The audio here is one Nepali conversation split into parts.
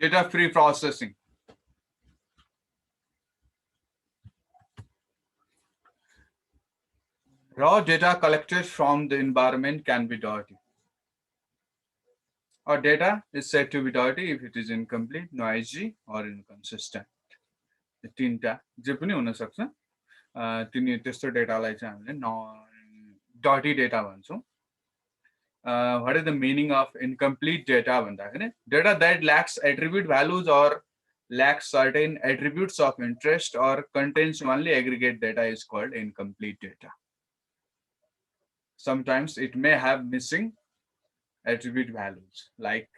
data free processing. Raw data collected from the environment can be dirty. Or data is said to be dirty if it is incomplete, noisy, or inconsistent. The तीनटा जे पनि हुन सक्छ तिनी त्यस्तो डेटालाई चाहिँ हामीले dirty data भन्छौँ. What is the meaning of incomplete data भन्दाखेरि data that lacks attribute values or lacks certain attributes of interest or contains only aggregate data is called incomplete data. Sometimes it may have missing attribute values like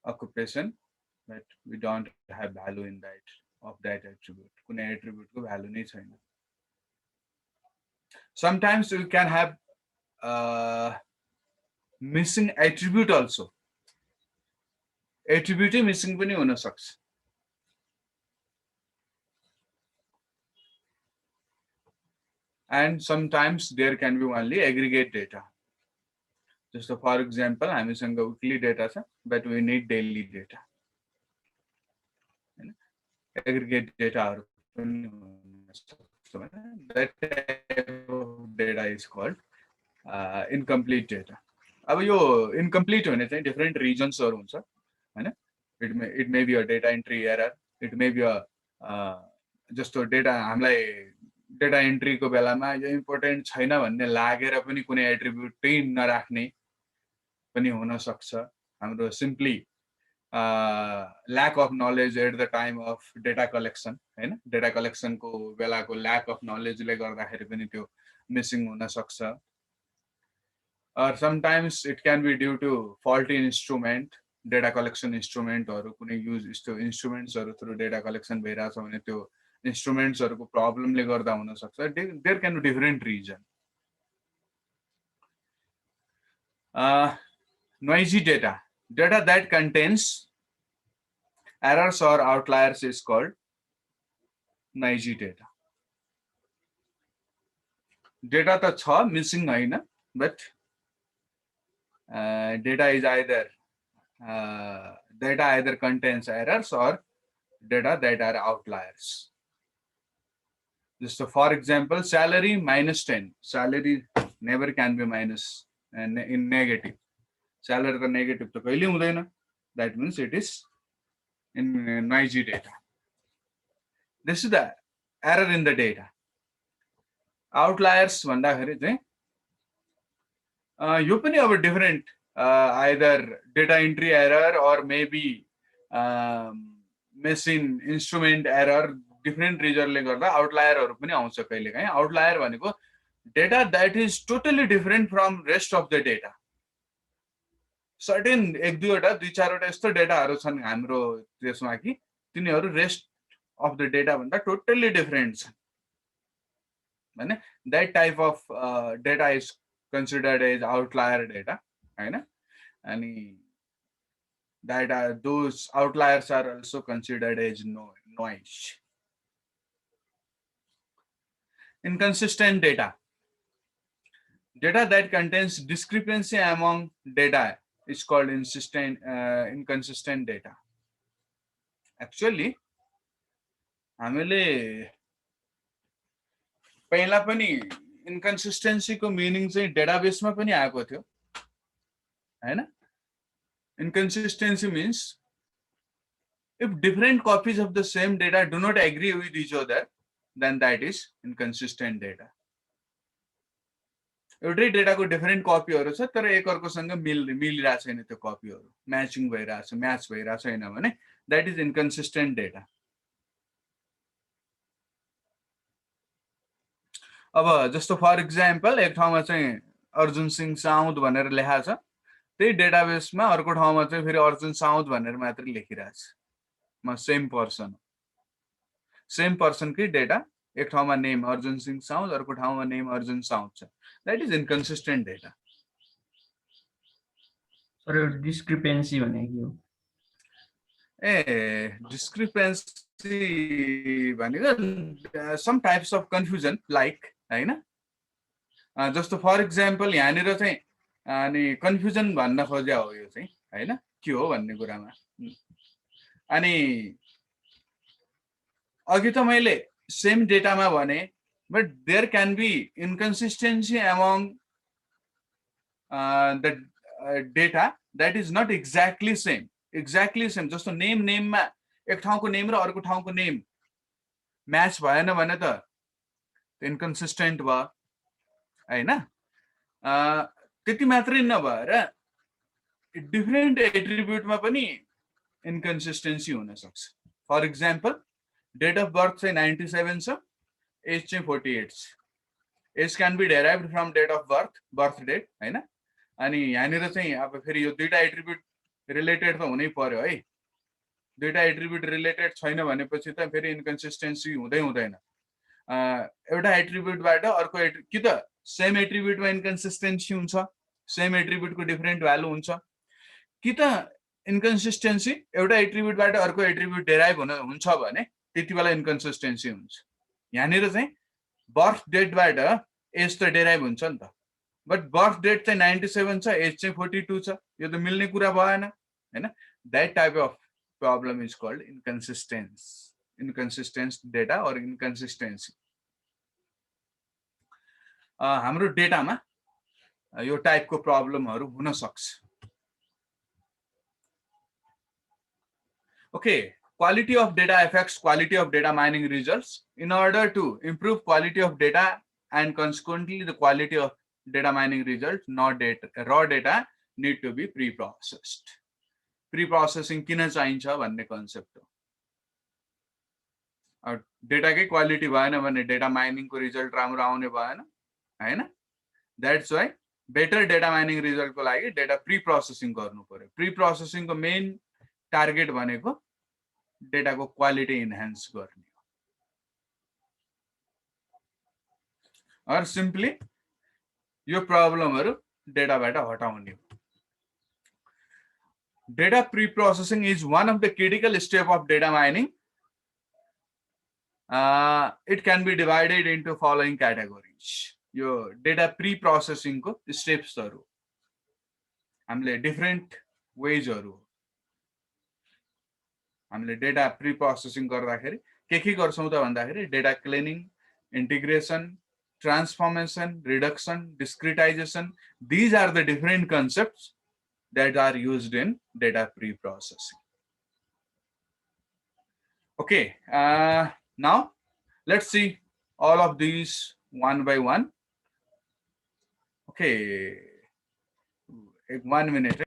occupation, but we don't have value in that of that attribute. Kunai attribute ko value nahi chaina. Sometimes we can have missing attribute also. Attribute missing पनि हुन सक्छ. And sometimes there can be only aggregate data. Just for example, हामीसँग weekly data छ, but we need daily data. Aggregate data that type of data is called incomplete data. अब यो incomplete होने चाहिँ different regions हरु हुन्छ हैन. It may be a data entry error, it may be a जस्तो data हामीलाई data entry को बेलामा यो important छैन भन्ने लागेर पनि कुनै attribute नराख्ने पनि हुन सक्छ. हाम्रो simply lack of knowledge at the time of data collection हैन. Data collection को बेलाको lack of knowledge ले गर्दाखेरि पनि त्यो missing हुन सक्छ. Or sometimes it can be due to faulty instrument, data collection instrument or कुनै use instruments through data collection भइरहेछ भने त्यो instruments को problem ले गर्दा हुन सक्छ. There can be different reason. Noisy data, data that contains errors or outliers is called noisy data. Data ta छ missing हैन, but data is either data either contains errors or data that are outliers. Just for example, salary minus 10. Salary never can be minus and in negative. Salary the negative to kaile hudaina. That means it is in noisy data. This is the error in the data. Outliers भन्दाखेरि चाहिँ यो पनि अब different either data entry error or maybe machine instrument error, different reason ले गर्दा outlier हरु पनि आउँछ कहिलेकाहीँ. Outlier भनेको data that is totally different from rest of the data. Certain एक दुईवटा दुई चारवटा यस्तो डेटाहरु छन् हाम्रो त्यसमा कि तिनीहरु rest of the data भन्दा totally different छन्. हैन. That type of data is considered as outlier data, हैन. And that those outliers are also considered as noise. Inconsistent data, data that contains discrepancy among data is called inconsistent data. Actually, हामीले पहिला पनि inconsistency को meaning चाहिँ database मा पनि आएको थियो हैन. Inconsistency means if different copies of the same data do not agree with each other, then that is inconsistent data. एउटै डेटा को different copy हरु छ तर एक अर्कोसँग मिलिरा छैन त्यो कपी हरु, matching भइराछ, match भइरा छैन भने that is inconsistent data. अब जस्तो फर एक्जाम्पल एक ठाउँमा चाहिँ अर्जुन सिंह साउद भनेर लेखा छ, त्यही डेटाबेसमा अर्को ठाउँमा चाहिँ फेरि अर्जुन साउद भनेर मात्र लेखिरहेछ. म सेम पर्सन कै डेटा एक ठाउँमा नेम अर्जुन सिंह साउद अर्को ठाउँमा नेम अर्जुन साउद छ. That is inconsistent data. Sir discrepancy भनेको हो. डिस्क्रिपेन्सी भनेको some types of confusion like हैन. जस्तो फर एक्जाम्पल यहाँनिर चाहिँ अनि कन्फ्युजन भन्न खोज्या हो यो चाहिँ हैन के हो भन्ने कुरामा अनि अघि त मैले सेम डेटामा भने but there can be inconsistency among the data that is not exactly same जस्तो नेममा एक ठाउँको नेम र अर्को ठाउँको नेम म्याच भएन भने त इन्कन्सिस्टेन्ट भयो हैन। त्यति मात्रै नभएर डिफरेन्ट एट्रिब्युटमा पनि इन्कन्सिस्टेन्सी हुन सक्छ। For example date of birth चाहिँ 97 छ, एज चाहिँ 48 छ। Age can be derived from date of birth date हैन। अनि यहाँनिर चाहिँ अब फेरि यो दुईटा एट्रिब्युट रिलेटेड त हुनै पर्यो है। दुईटा एट्रिब्युट रिलेटेड छैन भनेपछि त फेरि इन्कन्सिस्टेन्सी हुँदैन। एउटा एट्रिब्युटबाट अर्को कि त सेम एट्रिब्युटमा इन्कन्सिस्टेन्सी हुन्छ, सेम एट्रिब्युटको डिफरेन्ट भ्यालु हुन्छ, कि त इन्कन्सिस्टेन्सी एउटा एट्रिब्युटबाट अर्को एट्रिब्युट डेराइभ हुन्छ भने त्यति बेला इन्कन्सिस्टेन्सी हुन्छ। यहाँनिर चाहिँ बर्थ डेटबाट एज त डेराइभ हुन्छ नि त, बट बर्थ डेट चाहिँ 97 छ, एज चाहिँ 42 छ, यो त मिल्ने कुरा भएन हैन। That type of problem is called inconsistent data or inconsistency. हाम्रो डेटामा यो टाइपको प्रब्लमहरू हुन सक्छ। Okay, quality of data affects quality of data mining results. In order to improve quality of data and consequently the quality of data mining results, not data, raw data need to be pre-processed. Pre-processing किन चाहिन्छ भन्ने कन्सेप्ट हो। डेटा कै क्वालिटी भएन भने डेटा माइनिङ को रिजल्ट राम्रो आउने भएन हैन। That's why better data mining result को लागि डेटा प्री प्रोसेसिङ गर्नु पर्यो। प्री प्रोसेसिङ को मेन टार्गेट भनेको डेटा को क्वालिटी इन्हान्स गर्ने हो, और सिम्पली यो प्रब्लमहरु डेटाबाट हटाउने हो। Data pre-processing is one of the critical steps of data mining. It can be divided into following categories. यो data pre-processing को steps हरु हामीले different ways हरु हामीले data pre-processing गर्दाखेरि के गर्छौं त भन्दाखेरि data cleaning, integration, transformation, reduction, discretization. These are the different concepts that are used in data pre-processing. Okay, now let's see all of these one by one. Okay, 1 minute.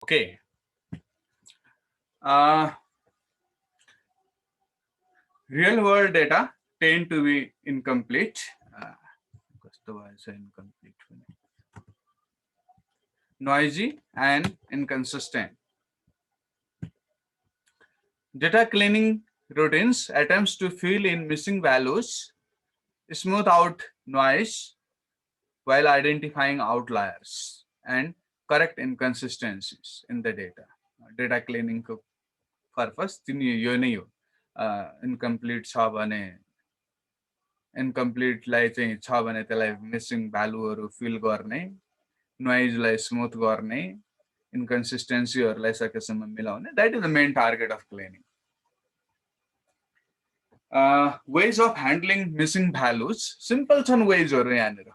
Okay. Real world data tend to be incomplete. Noisy and inconsistent. Data cleaning routines attempts to fill in missing values, smooth out noise while identifying outliers and correct inconsistencies in the data. Data cleaning को purpose यो नै हो। इनकम्प्लिट छ भने इनकम्प्लिटलाई चाहिँ छ भने त्यसलाई मिसिङ भ्यालुहरु फिल गर्ने, नोइजलाई स्मूथ गर्ने, इनकन्सिस्टेन्सीहरुलाई सकेसम्म मिलाउने। That is the main target of cleaning. ways of handling missing values simple छन् ways हरु यहाँनिर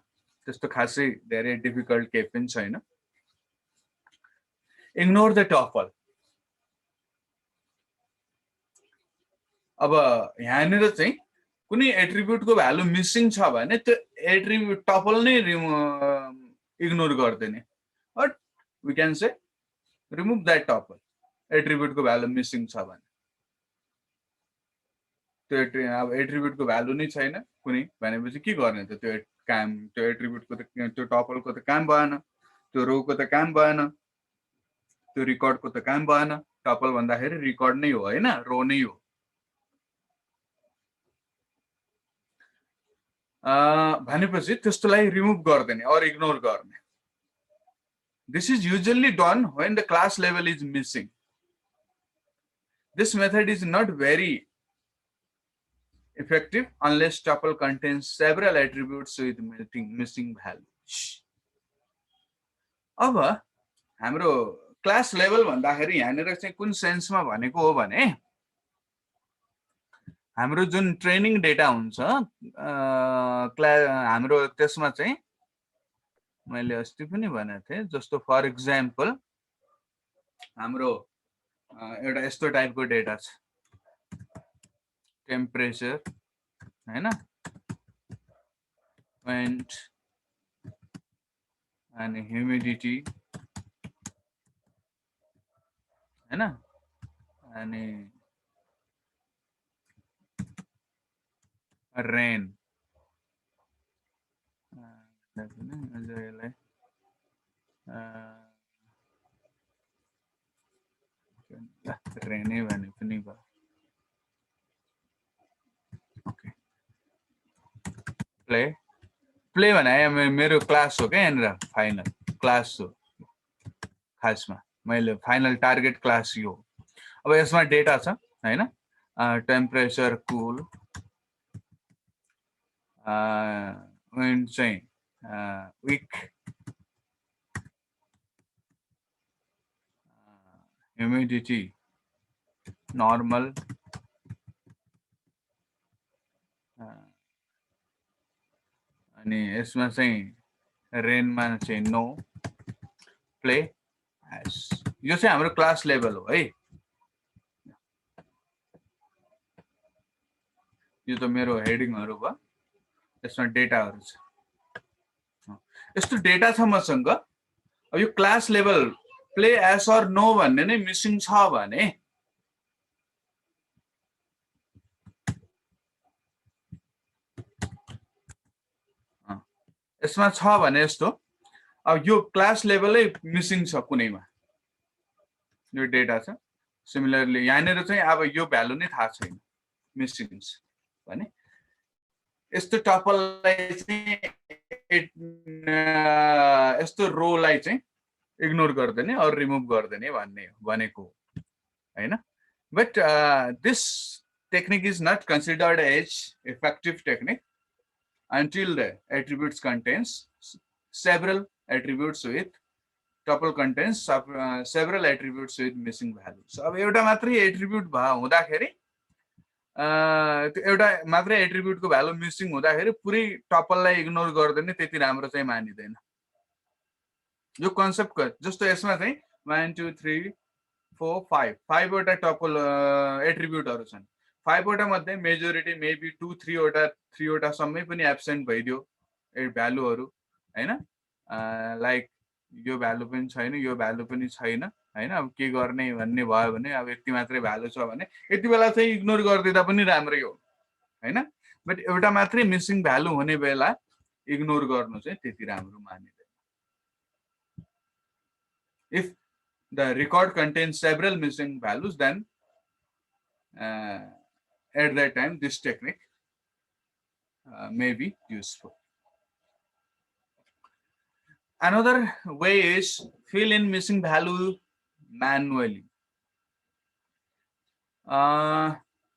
त्यस्तो खासै धेरै डिफिकल्ट केही पनि छैन ignore the tuple अब यहाँनिर चाहिँ कुनै एट्रिब्युट को भ्यालु मिसिङ छ भने त्यो एट्रिब्युट टपल नै इग्नोर गर्दिने but we can say remove that tuple attribute को भ्यालु मिसिङ छ भने त्यो अब एट्रिब्युट को भ्यालु नै छैन कुनै भनेपछि के गर्ने त त्यो काम त्यो एट्रिब्युट को त्यो टपल को त काम भएन त्यो रो को त काम भएन त्यो रिकर्ड को त काम भएन टपल भन्दाखेरि रिकर्ड नै हो हैन रो नै हो भनेपछि त्यसलाई रिमुभ गर्दिने or इग्नोर गर्ने this is usually done when the class level is missing this method is not very effective unless tuple contains several attributes with missing values अब हाम्रो क्लास लेभल भन्दाखेरि यहाँनिर चाहिँ कुन सेन्समा भनेको हो भने हाम्रो जुन ट्रेनिङ डेटा हुन्छ हाम्रो त्यसमा चाहिँ मैले अस्ति पनि भनेको थिएँ जस्तो फर एक्जाम्पल हाम्रो एउटा यस्तो टाइपको डेटा छ टेम्परेचर हैन विन्ड अनि ह्युमिडिटी हैन अनि रेन रेनै भने पनि भयो ओके प्ले प्ले भने मेरो क्लास हो क्या यहाँनिर फाइनल क्लास हो खासमा मैले फाइनल टार्गेट क्लास यो अब यसमा डेटा छ हैन टेम्परेचर कुल विन्ड चाहिँ विक ह्युमिडिटी नर्मल अनि यसमा चाहिँ रेनमा चाहिँ नो प्ले एस यो चाहिँ हाम्रो क्लास लेभल हो है यो त मेरो हेडिङहरु भयो यसमा डेटाहरु छ यस्तो डेटा छ मसँग अब यो class level play yes or no भन्ने नै मिसिङ छ भने यसमा छ भने यस्तो अब यो क्लास लेभलै मिसिङ छ कुनैमा यो डेटा छ सिमिलरली यहाँनिर चाहिँ अब यो भ्यालु नै थाहा छैन मिसिङ छ भने यस्तो टपललाई चाहिँ यस्तो रोलाई चाहिँ इग्नोर गर्दिने अर रिमुभ गर्दिने भन्ने भनेको हैन but this technique is not considered as effective technique until the attributes contains several attributes with tuple contains several attributes with missing values अब एउटा मात्रै एट्रिब्युट हुँदाखेरि त्यो एउटा मात्रै एट्रिब्युट को भ्यालु मिसिङ हुँदाखेरि पुरै टपललाई इग्नोर गर्दिने त्यति राम्रो चाहिँ मानिदैन यो कन्सेप्ट जस्तो यसमा चाहिँ 1 2 3 4 5 5 वटा टपल एट्रिब्युटहरु छन् 5 वटा मध्ये मेजोरिटी मेबी 2 3 वटा 3 वटा सम्मै पनि एब्सेन्ट भइदियो ए भ्यालुहरु हैन लाइक यो भ्यालु पनि छैन यो भ्यालु पनि छैन हैन अब के गर्ने भन्ने भयो भने अब यति मात्रै भ्यालु छ भने यति बेला चाहिँ इग्नोर गर्दिदा पनि राम्रै हो हैन बट एउटा मात्रै मिसिङ भ्यालु हुने बेला इग्नोर गर्नु चाहिँ त्यति राम्रो मानिदैन if the record contains several missing values then at that time this technique may be useful. Another way is fill in missing value manually.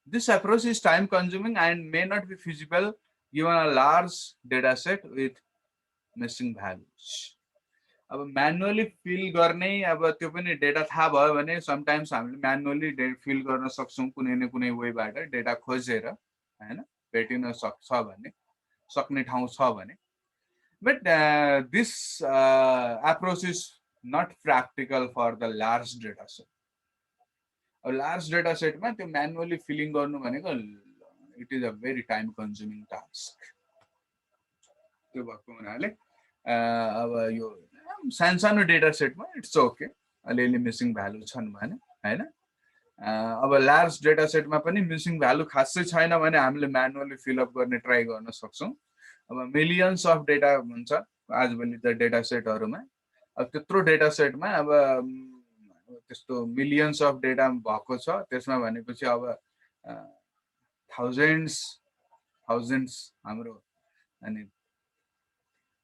This approach is time consuming and may not be feasible given a large data set with missing values. अब म्यानुअली फिल गर्ने अब त्यो पनि डेटा थाहा भयो भने समटाइम्स हामीले म्यानुअली फिल गर्न सक्छौं कुनै न कुनै वेबाट डेटा खोजेर हैन भेटिन सक्छ भन्ने सक्ने ठाउँ छ भने but this approach is not practical for the large data set अब लार्ज डेटा सेटमा त्यो म्यानुअली फिलिङ गर्नु भनेको it is a very time consuming task त्यो भएको हुनाले अब यो सानो डेटा सेटमा इट्स ओके अलिअलि मिसिङ भ्यालु छन् भने हैन अब लार्ज डेटा सेटमा पनि मिसिङ भ्यालु खासै छैन भने हामीले म्यानुअली फिलअप गर्ने ट्राई गर्न सक्छौँ अब मिलियन्स अफ डेटा हुन्छ आजभोलि त डेटा सेटहरूमा अब त्यत्रो डेटा सेटमा अब त्यस्तो मिलियन्स अफ डेटा भएको छ त्यसमा भनेपछि अब थाउजन्ड्स हाम्रो अनि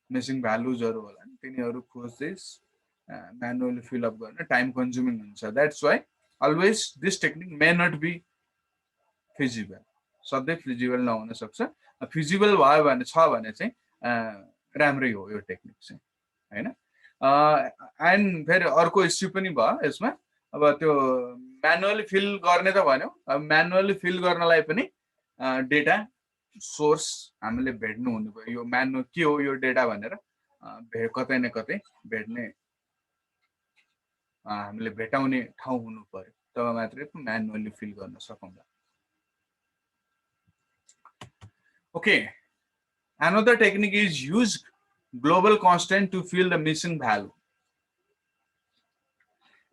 मिसिङ भ्यालुजहरू होला नि तिनीहरू खोज्दै म्यानुअली फिलअप गर्न टाइम कन्ज्युमिङ हुन्छ that's why always this technique may not be feasible सधैँ फिजिबल नहुन सक्छ फिजिबल भयो भने चाहिँ राम्रै हो यो टेक्निक चाहिँ हैन एन्ड फेरि अर्को इस्यु पनि भयो यसमा अब त्यो म्यानुअली फिल गर्ने त भन्यो अब म्यानुअली फिल गर्नलाई पनि डेटा सोर्स हामीले भेट्नु हुनु पर्यो यो म्यानुअल के हो यो डेटा भनेर कतै न कतै भेट्ने हामीले भेटाउने ठाउँ हुनु पर्यो तब मात्रै म्यानुअली फिल गर्न सकौँला okay another technique is use global constant to fill the missing value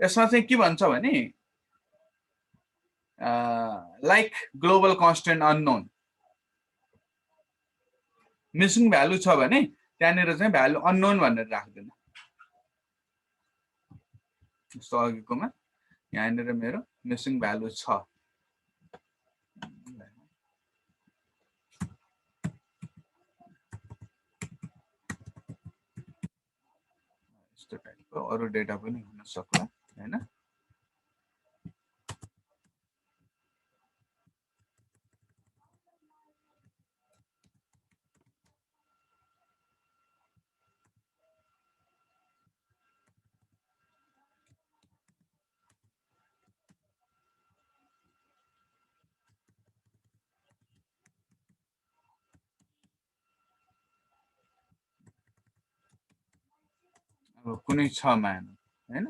यसमा चाहिँ के भन्छ भने like global constant unknown missing value छ भने त्यहाँनिर चाहिँ भ्यालु अननोन भनेर राख्दैन जस्तो अघिकोमा यहाँनिर मेरो मिसिङ भ्यालु छ यस्तो टाइपको अरू डेटा पनि हुन सक्ला हैन अब कुनै छ मान हैन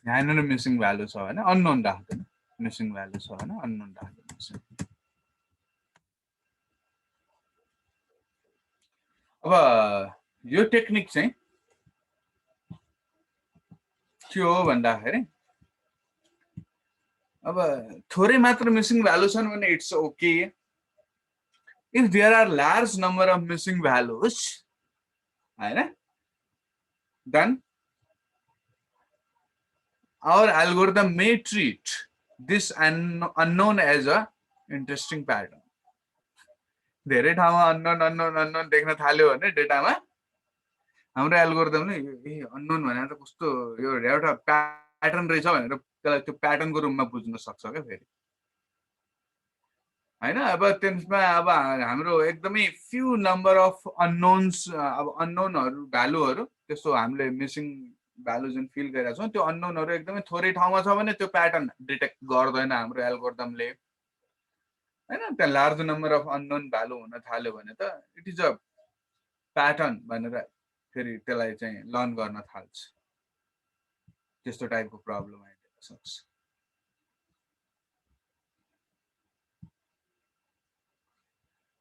यहाँनिर मिसिङ भ्यालु छ भने अननोन राख्दैन मिसिङ भ्यालु छ भने अननोन राख्दैन अब यो टेक्निक चाहिँ के हो भन्दाखेरि अब थोरै मात्र मिसिङ भ्यालु छन् भने it's okay if there are large number of missing values हैन then our algorithm may treat this unknown as a interesting pattern धेरै ठाउँमा अननोन देख्न थाल्यो भने डेटामा हाम्रो एल्गोरिदमले ए अननोन भनेर त कस्तो यो एउटा प्याटर्न रहेछ भनेर त्यसलाई त्यो प्याटर्नको रूपमा बुझ्न सक्छ के फेरि हैन अब त्यसमा अब हाम्रो एकदमै फ्यु नम्बर अफ अननोन्स अब अननोनहरु भ्यालुहरु त्यस्तो हामीले मिसिङ भ्यालु जुन फिल गरेका छौं त्यो अननोनहरु एकदमै थोरै ठाउँमा छ भने त्यो प्याटर्न डिटेक्ट गर्दैन हाम्रो एल्गोरिदमले हैन त्यहाँ large number of unknown value हुन थाल्यो भने त इट इज अ प्याटर्न भनेर फेरि त्यसलाई चाहिँ लर्न गर्न थाल्छ त्यस्तो टाइपको प्रब्लम आइदिन सक्छ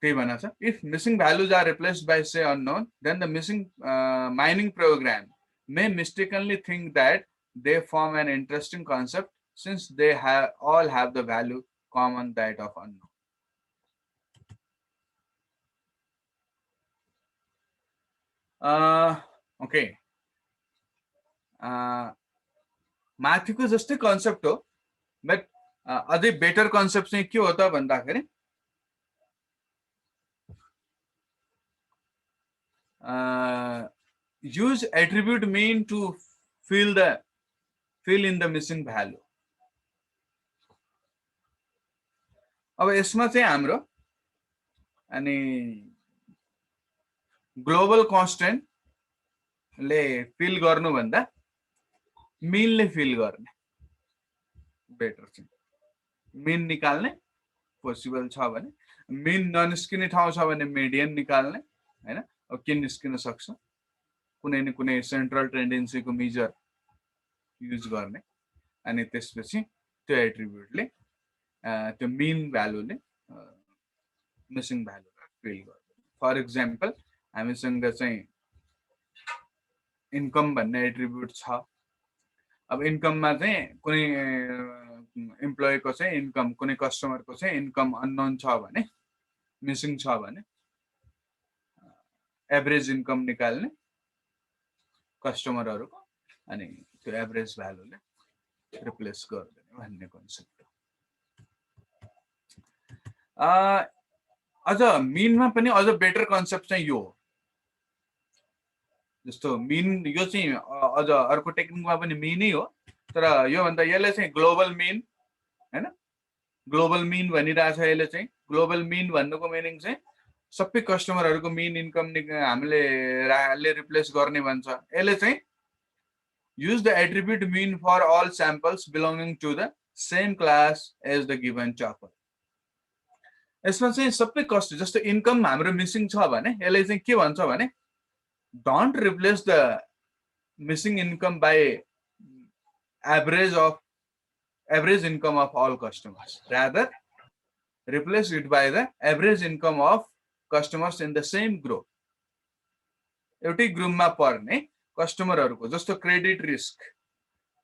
त्यही भन्न छ if missing values are replaced by say unknown then the missing mining program may mistakenly think that they form an interesting concept since they all have the value common that of unknown. Okay. माथिको जस्तै कन्सेप्ट हो बट अझै बेटर कन्सेप्ट चाहिँ के हो त भन्दाखेरि use attribute mean to fill in the missing value अब यसमा चाहिँ हाम्रो अनि ग्लोबल कन्स्टेन्ट ले फिल गर्नु भन्दा मिनले फिल गर्ने बेटर छ मिन निकाल्ने पोसिबल छ भने मिन ननिस्किने ठाउँ छ भने मिडियन निकाल्ने हैन अब के निस्किन सक्छ कुनै न कुनै सेन्ट्रल टेन्डेन्सीको मेजर युज गर्ने अनि त्यसपछि त्यो एट्रिब्युटले त्यो मिन भ्यालुले मिसिङ भ्यालु फिल गर्छ फर एक्जाम्पल हामीसँग चाहिँ इन्कम भन्ने एट्रिब्युट छ अब इन्कममा चाहिँ कुनै इम्प्लोयीको चाहिँ इन्कम कुनै कस्टमरको चाहिँ इन्कम अननोन छ भने मिसिङ छ भने एभरेज इन्कम निकाल्ने कस्टमरहरुको अनि त्यो एभरेज भ्यालुले रिप्लेस गर्दैन भन्ने कन्सेप्ट अझ मिनमा पनि अझ बेटर कन्सेप्ट चाहिँ यो जस्तो मिन यो चाहिँ अझ अर्को टेक्निकमा पनि मिनै हो तर यो भन्दा यसले चाहिँ ग्लोबल मिन हैन ग्लोबल मिन भनिरहेछ यसले चाहिँ ग्लोबल मिन भन्नुको मिनिङ चाहिँ सबै कस्टमरहरुको मिन इन्कम हामीले रिप्लेस गर्ने भन्छ यसले चाहिँ use the attribute mean for all samples belonging to the same class as the given tuple यसमा चाहिँ सबै कस्ट जस्तो इन्कम हाम्रो मिसिङ छ भने यसले चाहिँ के भन्छ भने don't replace the missing income by average income of all customers rather replace it by the average income of customers in the same group एउटै ग्रुपमा पर्ने कस्टमरहरुको जस्तो क्रेडिट रिस्क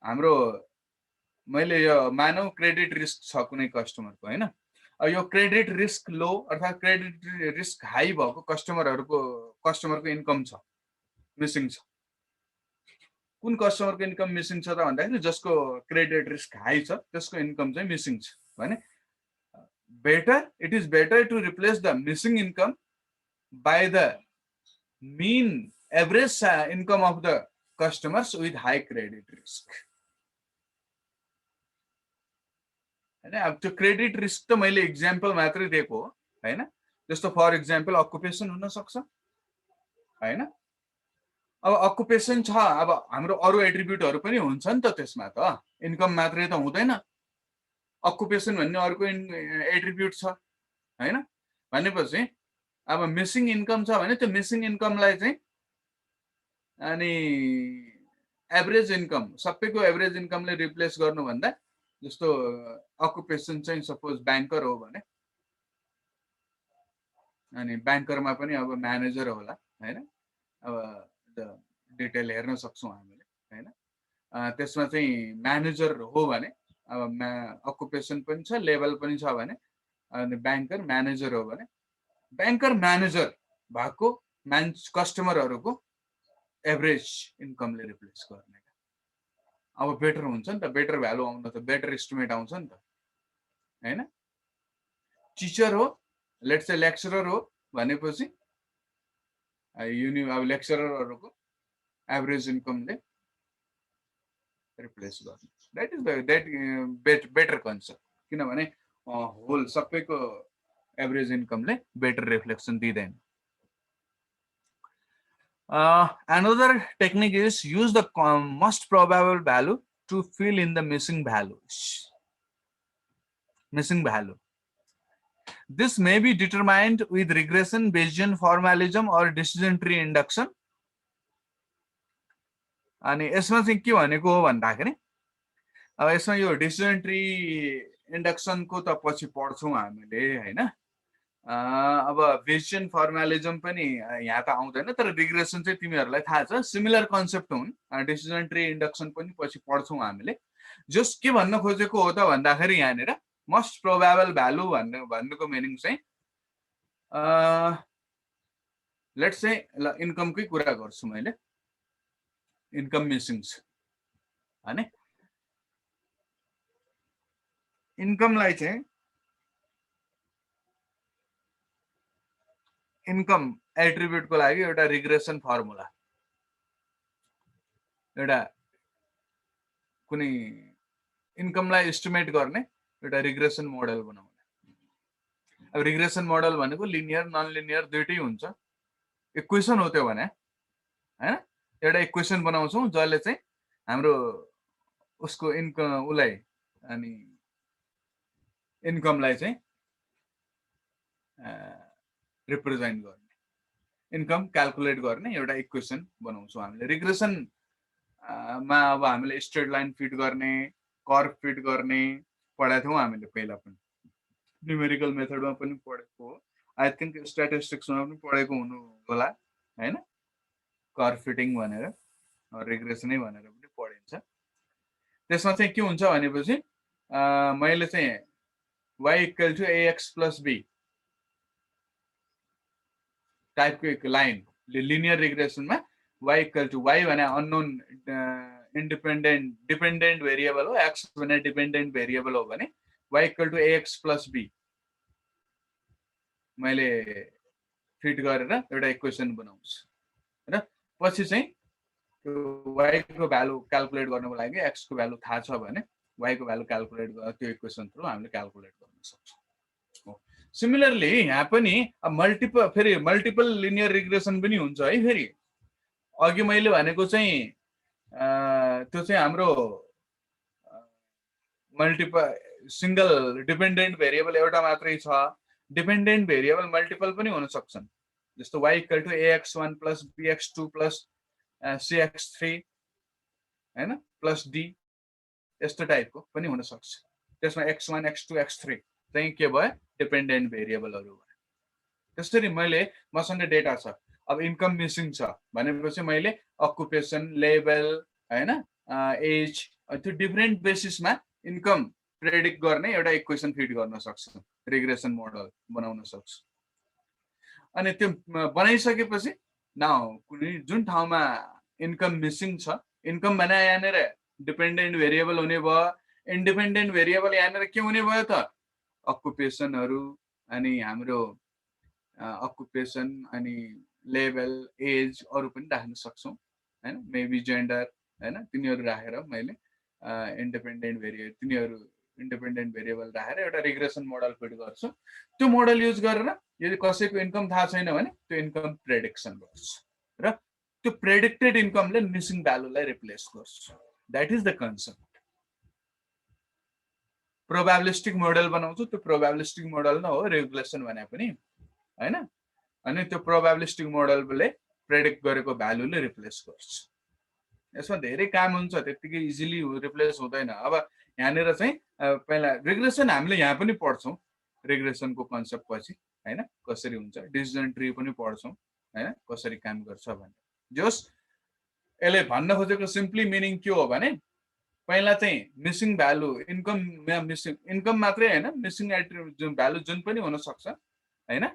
हाम्रो मैले यो मानौ क्रेडिट रिस्क छ कुनै कस्टमरको हैन यो क्रेडिट रिस्क लो अर्थात क्रेडिट रिस्क हाई भएको कस्टमरको इन्कम छ मिसिङ छ कुन कस्टमरको इन्कम मिसिङ छ त भन्दाखेरि जसको क्रेडिट रिस्क हाई छ त्यसको इन्कम चाहिँ मिसिङ छ भने it is better to replace the missing income by the mean average income of the customers with high credit risk हैन अब त्यो क्रेडिट रिस्क त मैले एक्जाम्पल मात्रै दिएको हो हैन जस्तो फर एक्जाम्पल अकुपेसन हुन सक्छ हैन अब अकुपेसन छ अब हाम्रो अरु एट्रिब्युटहरु पनि हुन्छ नि त त्यसमा त इन्कम मात्रै त हुँदैन अकुपेसन भन्ने अर्को एट्रिब्युट छ हैन भनेपछि अब मिसिङ इन्कम छ भने त्यो मिसिङ इन्कमलाई चाहिँ अनि एभरेज इन्कम सबैको एभरेज इन्कमले रिप्लेस गर्नु भन्दा जस्तो अकुपेसन चाहिँ सपोज ब्याङ्कर हो भने अनि ब्याङ्करमा पनि अब म्यानेजर होला हैन अब डिटेल हेर्न सक्छौं हामीले हैन त्यसमा चाहिँ म्यानेजर हो भने अब अकुपेसन पनि छ लेभल पनि छ भने अनि ब्याङ्कर म्यानेजर हो भने ब्याङ्कर म्यानेजर भएको कस्टमरहरुको एभरेज इन्कमले रिप्लेस गर्ने अब बेटर हुन्छ नि त बेटर भ्यालु आउँछ त बेटर एस्टिमेट आउँछ नि त हैन टिचर हो लेट्स से लेक्चरर हो भनेपछि अब लेक्चररहरुको एभरेज इन्कमले रिप्लेस गर्ने that is better concept किनभने होल सबैको एभरेज इन्कमले बेटर रिफ्लेक्सन दिदैन another technique is use the most probable value to fill in the missing value this may be determined with regression Bayesian formalism or decision tree induction अनि यसमा चाहिँ के भनेको हो भन्दाखेरि अब यसमा यो डिसिजन ट्री इन्डक्सनको त पछि पढ्छौं हामीले हैन अब बेसियन फर्मालिजम पनि यहाँ त आउँदैन तर रिग्रेसन चाहिँ तिमीहरुलाई थाहा छ सिमिलर कन्सेप्ट हुन् डिसिजन ट्री इन्डक्सन पनि पछि पढ्छौं हामीले जस के भन्न खोजेको हो त भन्दाखेरि यहाँनेर मोस्ट प्रोबेबल भ्यालु भन्नुको मिनिङ चाहिँ लेट्स से इन्कमकै कुरा गर्छु मैले इन्कम मिसिङ छ हैन इन्कमलाई चाहिँ इन्कम एट्रिब्युटको लागि एउटा रिग्रेसन फर्मुला एउटा कुनै इन्कमलाई एस्टिमेट गर्ने एउटा रिग्रेसन मोडल बनाउने अब रिग्रेसन मोडल भनेको लिनियर नन लिनियर दुईटै हुन्छ इक्वेसन हो त्यो भने हैन एउटा इक्वेसन बनाउँछौँ जसले चाहिँ हाम्रो उसको इन्कम उलाई अनि इन्कमलाई चाहिँ रिप्रेजेन्ट गर्ने इन्कम क्याल्कुलेट गर्ने एउटा इक्वेसन बनाउँछौँ हामीले रिग्रेसन मा अब हामीले स्ट्रेट लाइन फिट गर्ने कर्भ फिट गर्ने पढाएको थियौँ हामीले पहिला पनि न्युमेरिकल मेथडमा पनि पढेको हो आई थिङ्क स्ट्याटिस्टिक्समा पनि पढेको हुनु होला हैन कर्भ फिटिङ भनेर रिग्रेसनै भनेर पनि पढिन्छ त्यसमा चाहिँ के हुन्छ भनेपछि मैले चाहिँ y equal to ax plus b टाइपको लाइन लिनियर रिग्रेसनमा y इक्वल टु y भने अननोन डिपेन्डेन्ट भेरिएबल हो x भने डिपेन्डेन्ट भेरिएबल हो भने y equal to ax plus b मैले फिट गरेर एउटा इक्वेसन बनाउँछु र पछि चाहिँ y को भ्यालु क्याल्कुलेट गर्नको लागि x को भ्यालु थाहा छ भने y को भ्यालु क्याल्कुलेट गरेर त्यो इक्वेसन थ्रु हामीले क्याल्कुलेट गर्न सक्छौँ सिमिलरली यहाँ पनि मल्टिपल लिनियर रिग्रेसन पनि हुन्छ है फेरि अघि मैले भनेको चाहिँ त्यो चाहिँ हाम्रो सिंगल डिपेन्डेन्ट भेरिएबल एउटा मात्रै छ डिपेन्डेन्ट भेरिएबल मल्टिपल पनि हुन सक्छन् जस्तो y equal to ax1 plus bx2 plus cx3 हैन प्लस d यस्तो टाइपको पनि हुन सक्छ त्यसमा x1 x2 x3 चाहिँ के भयो डिपेन्डेन्ट भेरिएबलहरु भयो त्यसरी मैले मसँग डेटा छ अब इन्कम मिसिङ छ भनेपछि मैले अकुपेसन लेभल हैन एज त्यो डिफरेन्ट बेसिसमा इन्कम प्रेडिक्ट गर्ने एउटा इक्वेसन फिट गर्न सक्छु रिग्रेसन मोडल बनाउन सक्छु अनि त्यो बनाइसकेपछि नाउ कुनै जुन ठाउँमा इन्कम मिसिङ छ इन्कम भने यहाँनेर डिपेन्डेन्ट भेरिएबल हुने भयो इन्डिपेन्डेन्ट भेरिएबल यहाँनेर के हुने भयो त अकुपेसनहरु अनि हाम्रो अकुपेसन अनि लेभल एज अरु पनि राख्न सक्छौं हैन मेबी जेन्डर हैन तिनीहरु राखेर मैले इन्डिपेन्डेन्ट भेरिएबल राखेर एउटा रिग्रेसन मोडल फिट गर्छु त्यो मोडल युज गरेर यदि कसैको इन्कम थाहा छैन भने त्यो इन्कम प्रेडिक्सन गर्छु र त्यो प्रेडिक्टेड इन्कमले मिसिङ भ्यालुलाई रिप्लेस गर्छु that is the concept probabilistic model बनाउँछु त्यो प्रोबेबिलिस्टिक मोडल न हो रिग्रेसन भने पनि हैन अनि त्यो प्रोबेबिलिस्टिक मोडलले प्रेडिक्ट गरेको भ्यालुले रिप्लेस गर्छ यसमा धेरै काम हुन्छ त्यतिकै इजिली रिप्लेस हुँदैन अब यहाँनेर चाहिँ पहिला रिग्रेसन हामीले यहाँ पनि पढ्छौं रिग्रेसनको कन्सेप्ट पछि हैन कसरी हुन्छ डिसिजन ट्री पनि पढ्छौं हैन कसरी काम गर्छ भन्ने जस यसले भन्न खोजेको सिम्पली मिनिङ के हो भने पहिला चाहिँ मिसिङ भ्यालु इन्कम मात्रै हैन मिसिङ एट्रिब्युट जुन भ्यालु जुन पनि हुन सक्छ हैन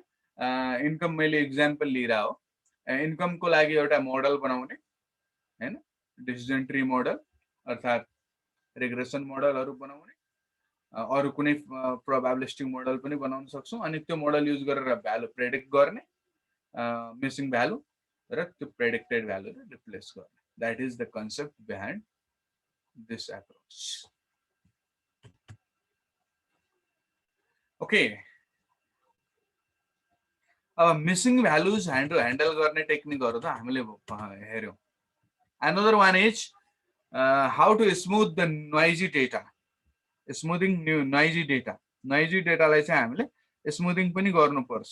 इन्कम मैले एक्जाम्पल लिइरा हो इन्कम को लागि एउटा मोडल बनाउने हैन डिसिजन ट्री मोडल अर्थात रिग्रेसन मोडलहरु बनाउने अरु कुनै प्रोबेबिलिस्टिक मोडल पनि बनाउन सक्छौं अनि त्यो मोडल युज गरेर भ्यालु प्रेडिक्ट गर्ने मिसिङ भ्यालु र त्यो प्रेडिक्टेड भ्यालुले रिप्लेस गर्ने that is the concept behind this approach okay अब मिसिङ भ्यालुज ह्यान्डल गर्ने टेक्निकहरु त हामीले हेर्यौं another one is how to smooth the noisy data smoothing noisy data लाई चाहिँ हामीले स्मूथिङ पनि गर्नु पर्छ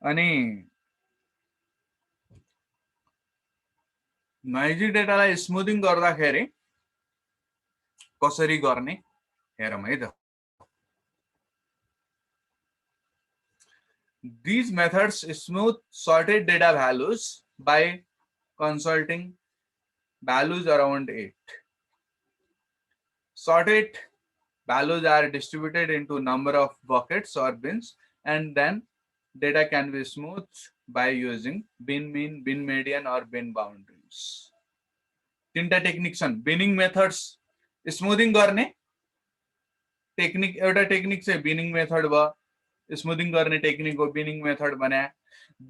अनि noisy data लाई स्मूथिङ गर्दाखेरि कसरी गर्ने हेरौँ है त These methods smooth sorted data values by consulting values around it. Sorted values are distributed into number of buckets or bins and then data can be smoothed by using bin mean, bin median or bin boundaries. तीनटा टेक्निक छन् बिनिङ मेथड्स स्मूथिङ गर्ने टेक्निक एउटा टेक्निक चाहिँ बिनिङ मेथड भयो स्मूथिङ गर्ने टेक्निक हो बिनिङ मेथड भने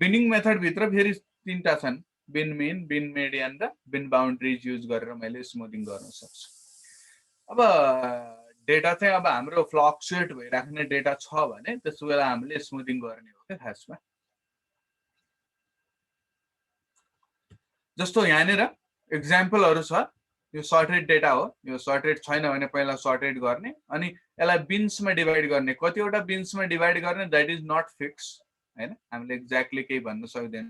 बिनिङ मेथड भित्र फेरि तीनटा छन् बिन मिन बिन मेडियन र बिन बाउन्ड्रीज युज गरेर मैले स्मूथिङ गर्न सक्छु अब डेटा चाहिँ अब हाम्रो फ्लक्चुएट भइराख्ने डेटा छ भने त्यसो बेला हामीले स्मूथिङ गर्ने हो के खासमा जस्तो यहाँनिर एक्जाम्पलहरू छ, यो सर्टेड डेटा हो, यो सर्टेड छैन भने पहिला सर्टेड गर्ने अनि यसलाई बिन्समा डिभाइड गर्ने, कतिवटा बिन्समा डिभाइड गर्ने द्याट इज नट फिक्स हैन, हामीले एक्ज्याक्टली केही भन्न सक्दैन।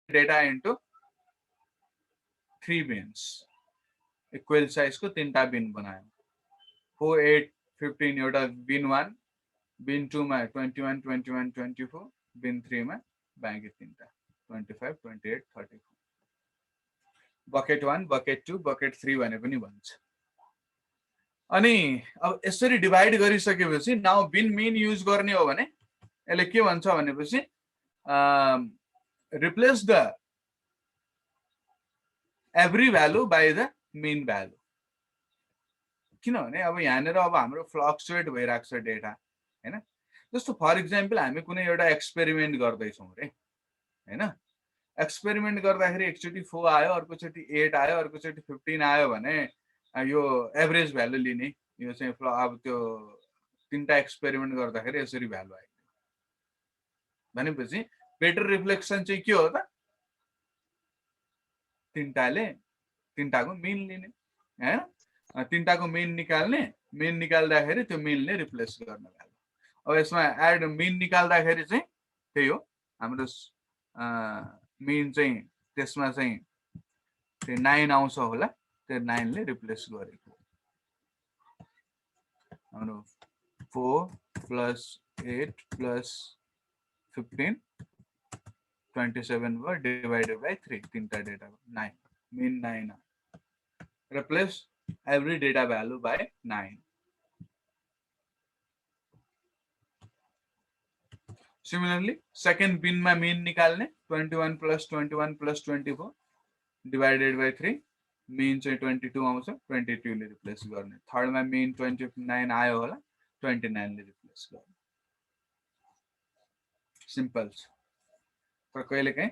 डेटा इन्टु 3 बिन्स इक्वल साइजको 3टा बिन बनायो, 4 8 15 एउटा बिन 1, बिन 2 मा 21 21 24, बिन 3 मा बाँकी 3टा 25 28 34, बकेट 1 बकेट 2 बकेट 3 भने पनि भन्छ। अनि अब यसरी डिभाइड गरिसकेपछि नाउ बिन मिन युज गर्ने हो भने यसले के भन्छ भनेपछि replace the every value by the mean value, किनभने अब यहाँनिर अब हाम्रो फ्लक्चुएट भइरहेको छ डेटा हैन। जस्तो फर इक्जाम्पल हामी कुनै एउटा एक्सपेरिमेन्ट गर्दैछौँ रे हैन, एक्सपेरिमेन्ट गर्दाखेरि एकचोटि 4 आयो, अर्कोचोटि 8 आयो, अर्कोचोटि 15 आयो भने यो एभरेज भ्यालु लिने, यो चाहिँ अब त्यो 3टा एक्सपेरिमेन्ट गर्दाखेरि यसरी भ्यालु आयो भनेपछि बेटर रिफ्लेक्सन चाहिँ के हो त, 3टाको मिन लिने हैन, 3टाको मिन निकाल्ने, मिन निकाल्दाखेरि त्यो मिनले रिप्लेस गर्ने भ्यालु। अब यसमा एड मिन निकाल्दाखेरि चाहिँ त्यही हो हाम्रो मिन चाहिँ त्यसमा चाहिँ त्यो 9 आउँछ होला, त्यो 9 ले रिप्लेस गरेको हाम्रो 4 + 8 + 15 27 भयो डिवाइडेड बाई 3, 3टा data 9, mean 9 replace every data value by 9। Similarly second बिनमा मिन निकाल्ने 21 + 21 + 24 डिवाइडेड बाई 3, मिन चाहिँ 22 आउँछ, 22 ले रिप्लेस गर्ने। थर्डमा मिन 29 आयो होला, 29 ले रिप्लेस गर्ने। सिम्पल छ, तर कहिले काहीँ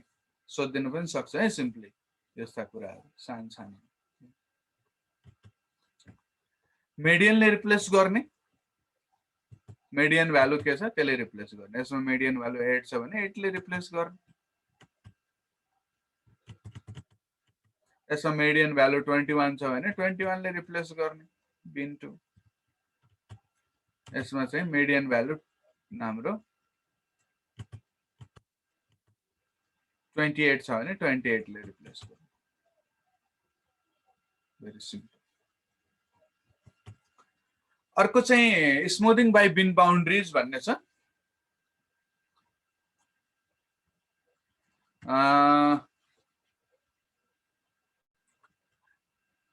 सोधिदिनु पनि सक्छ है सिम्पली यस्ता कुराहरू सानो सानो। मेडियनले रिप्लेस गर्ने, मेडियन भ्यालु के छ त्यसले रिप्लेस गर्ने, यसमा मेडियन भ्यालु 8 छ भने 8 ले रिप्लेस गर्ने, यसमा मेडियन भ्यालु 21 छ भने 21 ले रिप्लेस गर्ने बिन 2, यसमा चाहिँ मेडियन भ्यालु हाम्रो 28 छ भने 28 ले रिप्लेस गर्ने। Very simple. अर्को चाहिँ स्मुथिङ बाई बिन बाउन्ड्रिज भन्ने छ।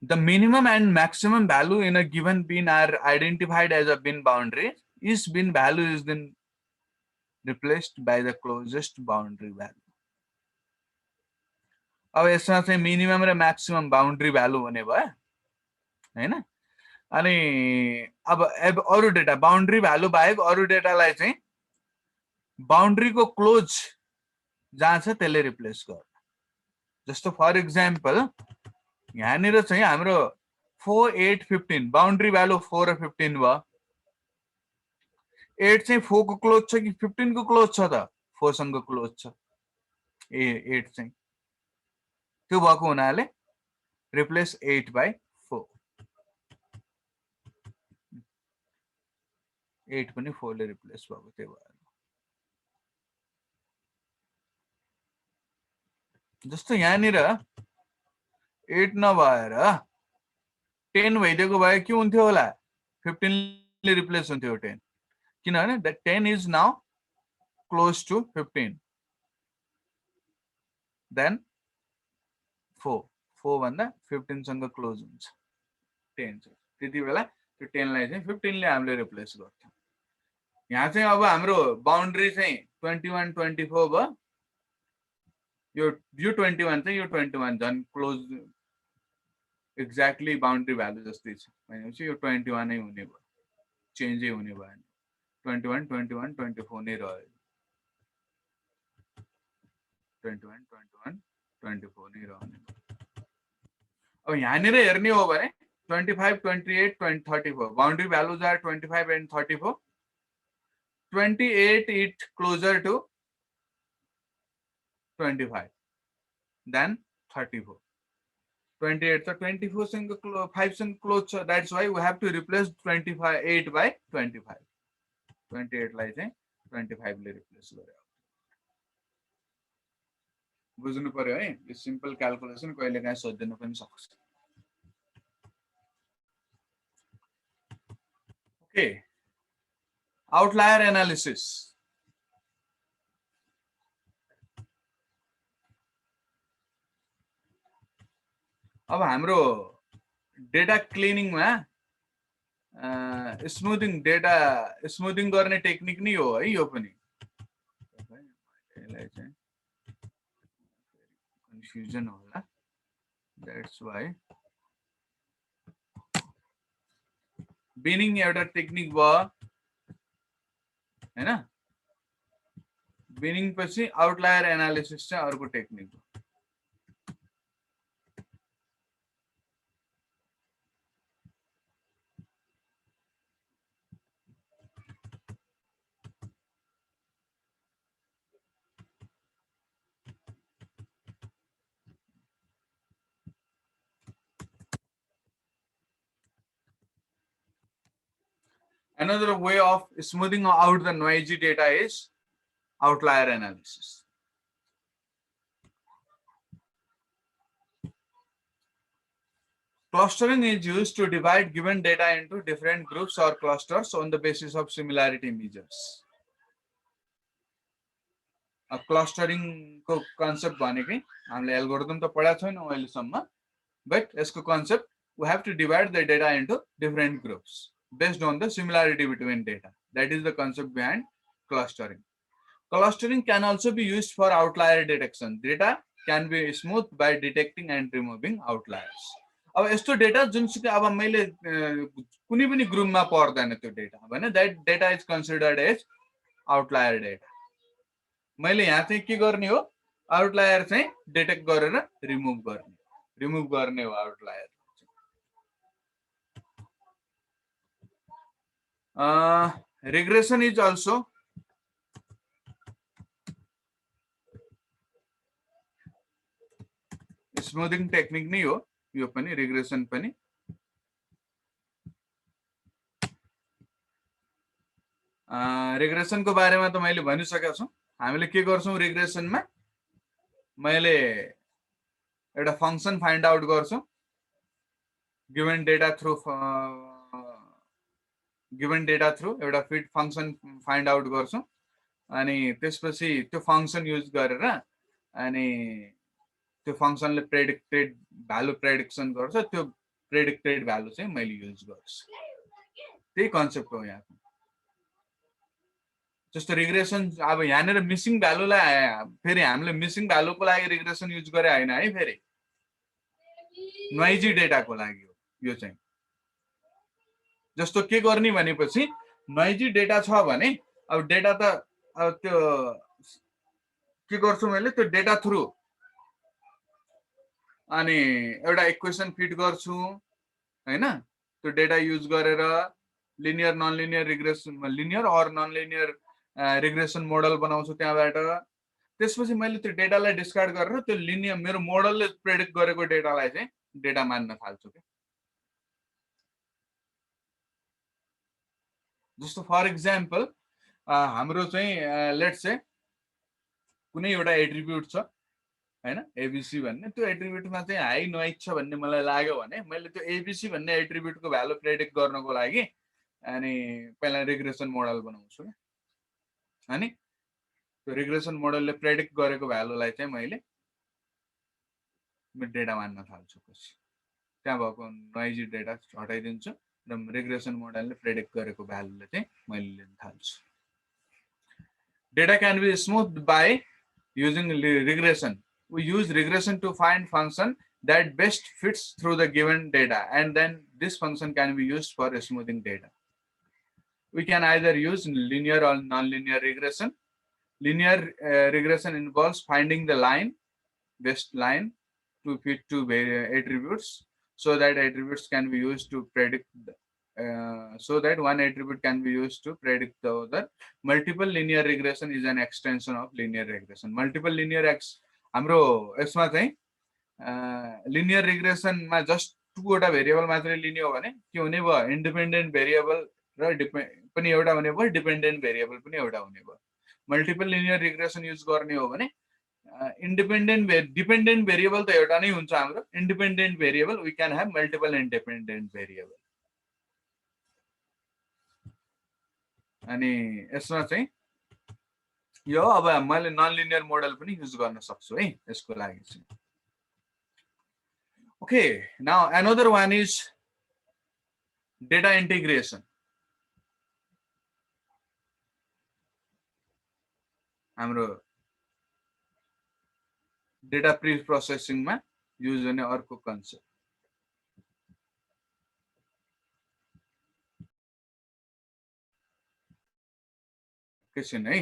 The minimum and maximum value in a given bin are identified as a bin boundary. Each bin value is then replaced by the closest boundary value. अब यसमा चाहिँ मिनिमम र म्याक्सिमम बाउन्ड्री भ्यालु भने भयो हैन। अनि अब अरु डेटा बाउन्ड्री भ्यालु बाहेक अरु डेटालाई चाहिँ बाउन्ड्रीको क्लोज जहाँ छ त्यसले रिप्लेस गर्ने। जस्तो फर इक्जाम्पल यहाँनिर चाहिँ हाम्रो 4 8 15 बाउन्ड्री भ्यालु 4 र 15 भयो, 8 चाहिँ 4 को क्लोज छ कि 15 को क्लोज छ त, 4 सँग क्लोज छ, 8 चाहिँ त्यो भएको हुनाले रिप्लेस 8 बाई 4, 8 पनि 4 ले रिप्लेस भएको त्यही भएर। जस्तो यहाँनिर 8 नभएर 10 भइदिएको भए के हुन्थ्यो होला, 15 ले रिप्लेस हुन्थ्यो 10, किनभने the 10 is now close to 15 then 4 भन्दा 15 सँग क्लोज हुन्छ 10 चाहिँ, त्यति बेला त्यो 10 लाई चाहिँ 15 ले हामीले रिप्लेस गर्थ्यौं। यहाँ चाहिँ अब हाम्रो बाउन्ड्री चाहिँ 21 24 भयो, यो 21 चाहिँ यो 21 झन् क्लोज एक्ज्याक्टली बाउन्ड्री भ्यालु जस्तै छ भनेपछि यो 21 नै हुने भयो, चेन्जै हुने भएन, 21 21 24 नै रह्यो, 21 21 24 नै रहने भयो। अब यहाँनिर हेर्ने हो भने 25 28 20 34 boundary values are 25 and 34, 28 it closer to 25 than 34. 28 so 24 single 5 single close, so that's why we have to replace 25 8 by 25. 28 लाई चाहिँ 25 ले रिप्लेस गर्यो. बुझ्नु पर्यो है, यो सिम्पल क्याल्कुलेसन कहिलेकाहीँ सोध्दिन पनि सक्छ. Okay, outlier analysis. अब हाम्रो डेटा क्लिनिङमा स्मुथिङ डेटा स्मुथिङ गर्ने टेक्निक नै हो है. यो पनि यसलाई चाहिँ कन्फ्युजन होला, द्याट्स वाइ बिनिङ एउटा टेक्निक भयो हैन. बिनिङ पछि आउटलायर एनालिसिस चाहिँ अर्को टेक्निक हो. Another way of smoothing out the noisy data is outlier analysis. Clustering is used to divide given data into different groups or clusters on the basis of similarity measures. A clustering को concept भनेकै हामीले algorithm त पढाएको छैन अहिलेसम्म, but यसको concept we have to divide the data into different groups based on the similarity between data. That is the concept behind clustering. Clustering can also be used for outlier detection. Data can be smoothed by detecting and removing outliers. अब यस्तो डेटा जुनसुकै अब मैले कुनै पनि ग्रुपमा पर्दैन त्यो डेटा भने that data is considered as outlier data. मैले यहाँ चाहिँ के गर्ने हो, आउटलायर चाहिँ डिटेक्ट गरेर रिमुभ गर्ने हो outlier. Regression is also smoothing technique नै हो. यो पनि रिग्रेसन पनि. रिग्रेसन को बारेमा त मैले भनिसकेको छु. हामीले के गर्छौं रिग्रेसनमा, मैले एउटा फंक्सन फाइन्ड आउट गर्छु गिवन डेटा थ्रु एउटा फिट फंक्सन फाइन्ड आउट गर्छु अनि त्यसपछि त्यो फंक्सन युज गरेर अनि त्यो फंक्सनले प्रेडिक्टेड भ्यालु प्रेडिक्सन गर्छ. त्यो प्रेडिक्टेड भ्यालु चाहिँ मैले युज गर्छु. त्यही कन्सेप्ट हो यहाँ. जस्तो रिग्रेसन अब यहाँनेर मिसिङ भ्यालुलाई फेरि हामीले मिसिङ भ्यालुको लागि रिग्रेसन युज गरे हैन है, फेरि नोइजी डेटाको लागि हो यो चाहिँ. जस्तो के गर्ने भनेपछि नोइजी डेटा छ भने अब डेटा त अब त्यो के गर्छु मैले, त्यो डेटा थ्रु अनि एउटा इक्वेसन फिट गर्छु हैन. त्यो डेटा युज गरेर linear non linear regression, linear or non linear regression model बनाउँछु. त्यहाँबाट त्यसपछि मैले त्यो डेटालाई डिस्कार्ड गरेर त्यो लिनियर मेरो मोडलले प्रेडिक्ट गरेको डेटालाई चाहिँ डेटा मान्न थाल्छु के. जस्तो फर एक्जाम्पल हाम्रो चाहिँ लेट्स से कुनै एउटा एट्रिब्युट छ हैन, एबीसी भन्ने. त्यो एट्रिब्युटमा चाहिँ हाई नोइज छ भन्ने मलाई लाग्यो भने मैले त्यो एबीसी भन्ने एट्रिब्युटको भ्यालु प्रेडिक्ट गर्नको लागि अनि पहिला रिग्रेसन मोडल बनाउँछु अनि त्यो रिग्रेसन मोडलले प्रेडिक्ट गरेको भ्यालुलाई चाहिँ मैले डेटा मान्न थाल्छु. पछि त्यहाँ भएको नोइजी डेटा हटाइदिन्छु र रिग्रेसन मोडलले प्रेडिक्ट गरेको भ्यालुले चाहिँ मैले लिन थाल्छु. Data can be smooth by using regression. We use regression to find function that best fits through the given data, and then this function can be used for smoothing data. We can either use linear or non-linear regression. Linear regression involves finding the best line to fit two attributes, so that attributes can be used to predict so that one attribute can be used to predict the other. Multiple linear regression is an extension of linear regression. Multiple linear हाम्रो यसमा चाहिँ लिनियर रिग्रेसनमा जस्ट 2 वटा भेरिएबल मात्रै लिने हो भने के हुने भयो, इन्डिपेन्डेन्ट भेरिएबल र पनि एउटा हुने भयो, डिपेन्डेन्ट भेरिएबल पनि एउटा हुने भयो। मल्टिपल लिनियर रिग्रेसन युज गर्ने हो भने डिपेन्डेन्ट भेरिएबल त एउटा नै हुन्छ हाम्रो, independent variable we can have multiple independent variable. अनि यसमा चाहिँ यो अब मैले नन लिनियर मोडल पनि युज गर्न सक्छु है यसको लागि चाहिँ। Okay, now another one is data integration. हाम्रो डेटा प्री प्रोसेसिङमा युज हुने अर्को कन्सेप्ट। क्वेशन है,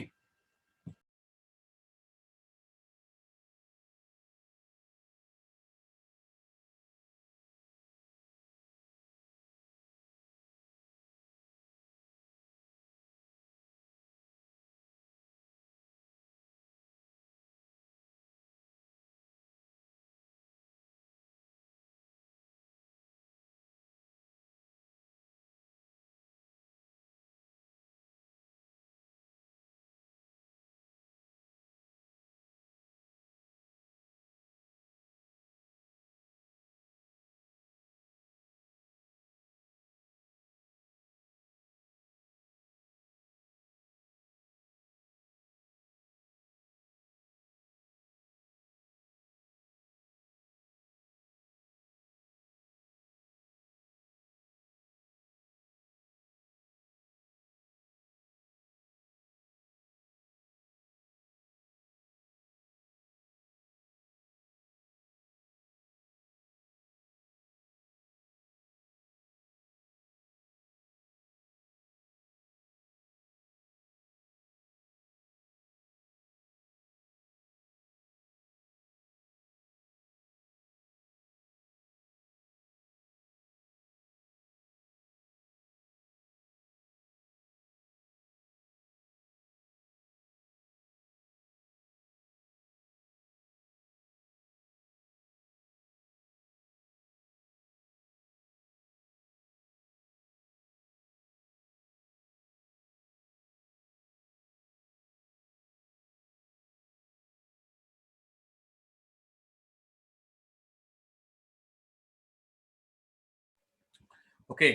ओके।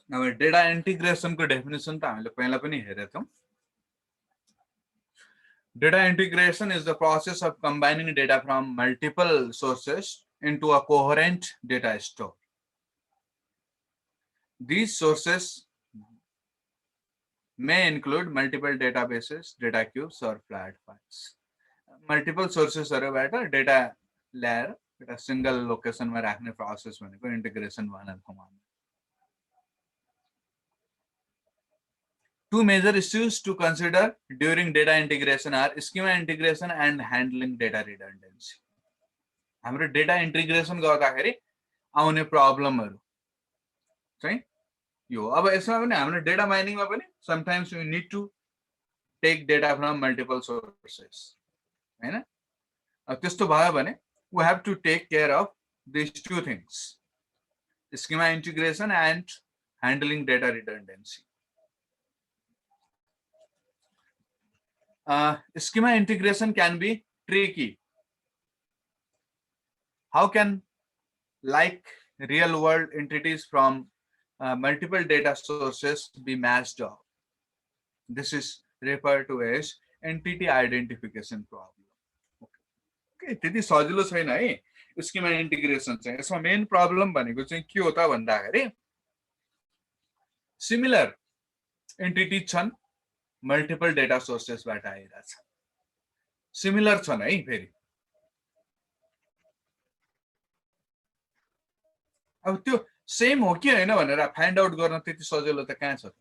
अब डेटा इन्टिग्रेसनको डेफिनेसन त हामीले पहिला पनि हेरेका छौँ। Data integration is the process of combining data from multiple sources into a coherent data store. These sources may include multiple databases, data cubes, or flat files. Multiple sources बाट data ल्याएर एउटा सिंगल लोकेसनमा राख्ने प्रोसेस भनेको इन्टिग्रेसन भन्छौँ हामी। Two major issues to consider during data integration are schema integration and handling data redundancy. हाम्रो डेटा इन्टिग्रेसन गर्दाखेरि आउने प्रब्लमहरु चाहिँ यो। अब यसमा पनि हाम्रो डेटा माइनिङमा पनि sometimes we need to take data from multiple sources, हैन? अब त्यस्तो भयो भने we have to take care of these two things, schema integration and handling data redundancy. Schema integration can be tricky. How can like real world entities from multiple data sources be matched up? This is referred to as entity identification problem. Okay, त्यति सजिलो छैन है schema integration चाहिँ। यसमा मेन प्रब्लम भनेको चाहिँ के हो त भन्दाखेरि सिमिलर एन्टिटी छन्, मल्टिपल डेटा सोर्सेस बाट आइरहेछ, सिमिलर छन् है। फेरि अब त्यो सेम हो कि हैन भनेर फाइन्ड आउट गर्न त्यति सजिलो त कहाँ छ त?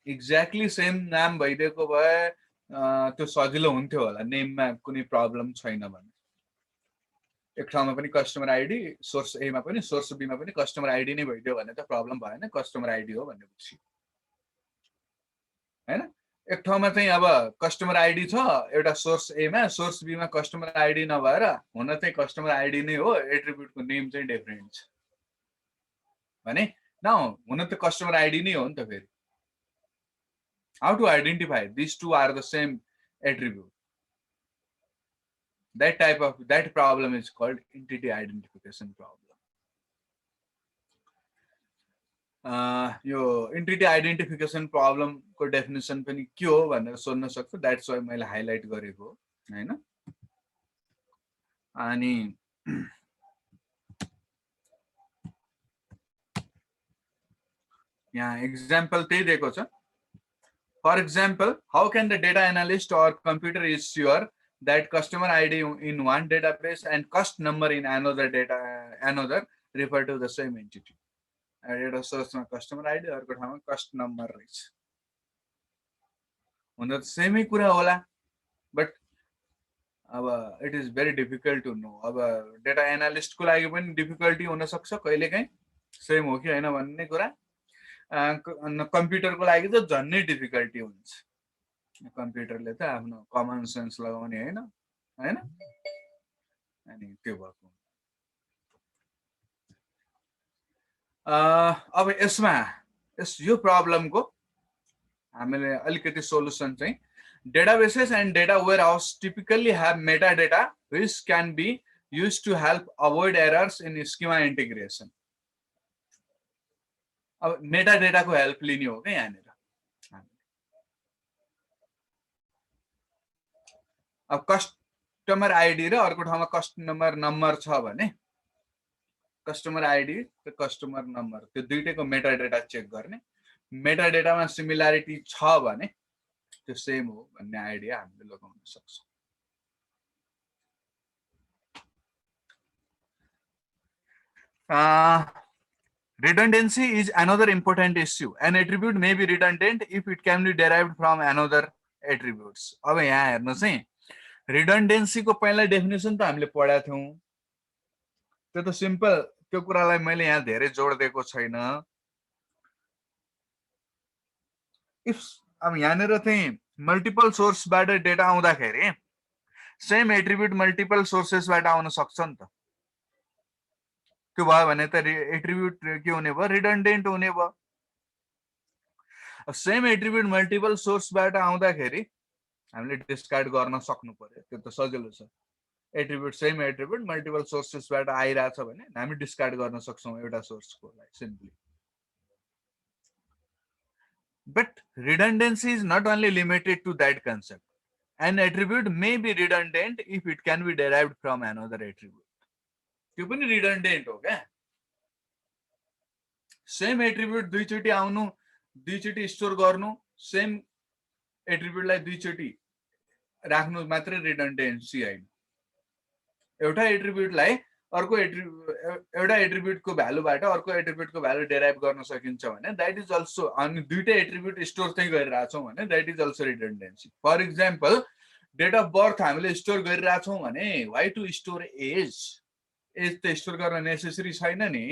एक्ज्याक्टली सेम नाम भइदिएको भए त्यो सजिलो हुन्थ्यो होला नेममा कुनै प्रब्लम छैन भने एक ठाउँमा पनि कस्टमर आइडी सोर्स ए मा पनि सोर्स बी मा पनि कस्टमर आइडी नै भइदियो भने त प्रब्लम भएन कस्टमर आइडी हो भन्ने बुझ्यो हैन एक ठाउँमा चाहिँ अब कस्टमर आइडी छ एउटा सोर्स ए मा सोर्स बी मा कस्टमर आइडी नभएर हुन चाहिँ कस्टमर आइडी नै हो एट्रिब्युटको नेम चाहिँ डिफरेन्ट छ भने न हुन त कस्टमर आइडी नै हो नि त फेरि how to identify these two are the same attribute that problem is called entity identification problem यो entity identification problem को definition पनि के हो भनेर सोध्न सक्छ that's why मैले हाइलाइट गरेको हैन अनि यहाँ एक्जाम्पल त्यही दिएको छ For example, how can the data analyst or computer ensure that customer ID in one database and cost number in another refer to the same entity? एउटा सोर्समा कस्टमर आइडी अर्को ठाउँमा कस्ट नम्बर रहेछ हुन त सेमै कुरा होला बट अब it is very difficult to know अब डेटा एनालिस्टको लागि पनि डिफिकल्टी हुन सक्छ कहिलेकाहीँ सेम हो कि हैन भन्ने कुरा कम्प्युटरको लागि त झन्नै डिफिकल्टी हुन्छ कम्प्युटरले त आफ्नो कमन सेन्स लगाउने हैन हैन अनि त्यो भएको अब यसमा यो प्रब्लमको हामीले अलिकति सोलुसन चाहिँ databases and data warehouse typically have metadata which can be used to help avoid errors in schema integration अब मेटाडेटा को हेल्प लिने हो क्या यहाँनिर अब कस्टमर आइडी र अर्को ठाउँमा कस्टमर नम्बर छ भने कस्टमर आइडी र कस्टमर नम्बर त्यो दुईटैको मेटाडेटा चेक गर्ने मेटाडेटामा सिमिलारिटी छ भने त्यो सेम हो भन्ने आइडिया हामीले लगाउन सक्छौं Redundancy is another important issue. An attribute may be redundant if it can be derived from another attributes. अब यहाँ हेर्नुस् है redundancy को पहिला डेफिनेसन त हामीले पढाएको थियौं त्यो त सिम्पल त्यो कुरालाई मैले यहाँ धेरै जोड दिएको छैन इफ अब यहाँनिर चाहिँ मल्टिपल सोर्सबाट डेटा आउँदाखेरि सेम एट्रिब्युट मल्टिपल सोर्सेसबाट आउन सक्छ नि त त्यो भयो भने त एट्रिब्युट के हुने भयो रिडन्डेन्ट हुने भयो सेम एट्रिब्युट मल्टिपल सोर्सबाट आउँदाखेरि हामीले डिस्कार्ड गर्न सक्नु पर्यो त्यो त सजिलो छ एट्रिब्युट सेम एट्रिब्युट मल्टिपल सोर्सेसबाट आइराछ भने हामी डिस्कार्ड गर्न सक्छौं एउटा सोर्सको लागि simply but redundancy is not only limited to that concept. An attribute may be redundant if it can be derived from another attribute. त्यो पनि redundant हो क्या सेम एट्रिब्युट दुईचोटी आउनु दुईचोटी स्टोर गर्नु सेम एट्रिब्युटलाई दुईचोटी राख्नु मात्रै redundancy हैन एउटा एट्रिब्युटलाई अर्को एउटा एट्रिब्युटको भ्यालुबाट अर्को एट्रिब्युटको भ्यालु डेराइभ गर्न सकिन्छ भने दैट इज अल्सो अनि दुईटै एट्रिब्युट स्टोर चाहिँ गरिरहेछौं भने that is also redundancy for example date of birth हामीले स्टोर गरिरहेछौं भने व्हाई टु स्टोर एज त स्टोर गर्न नेसेसरी छैन नि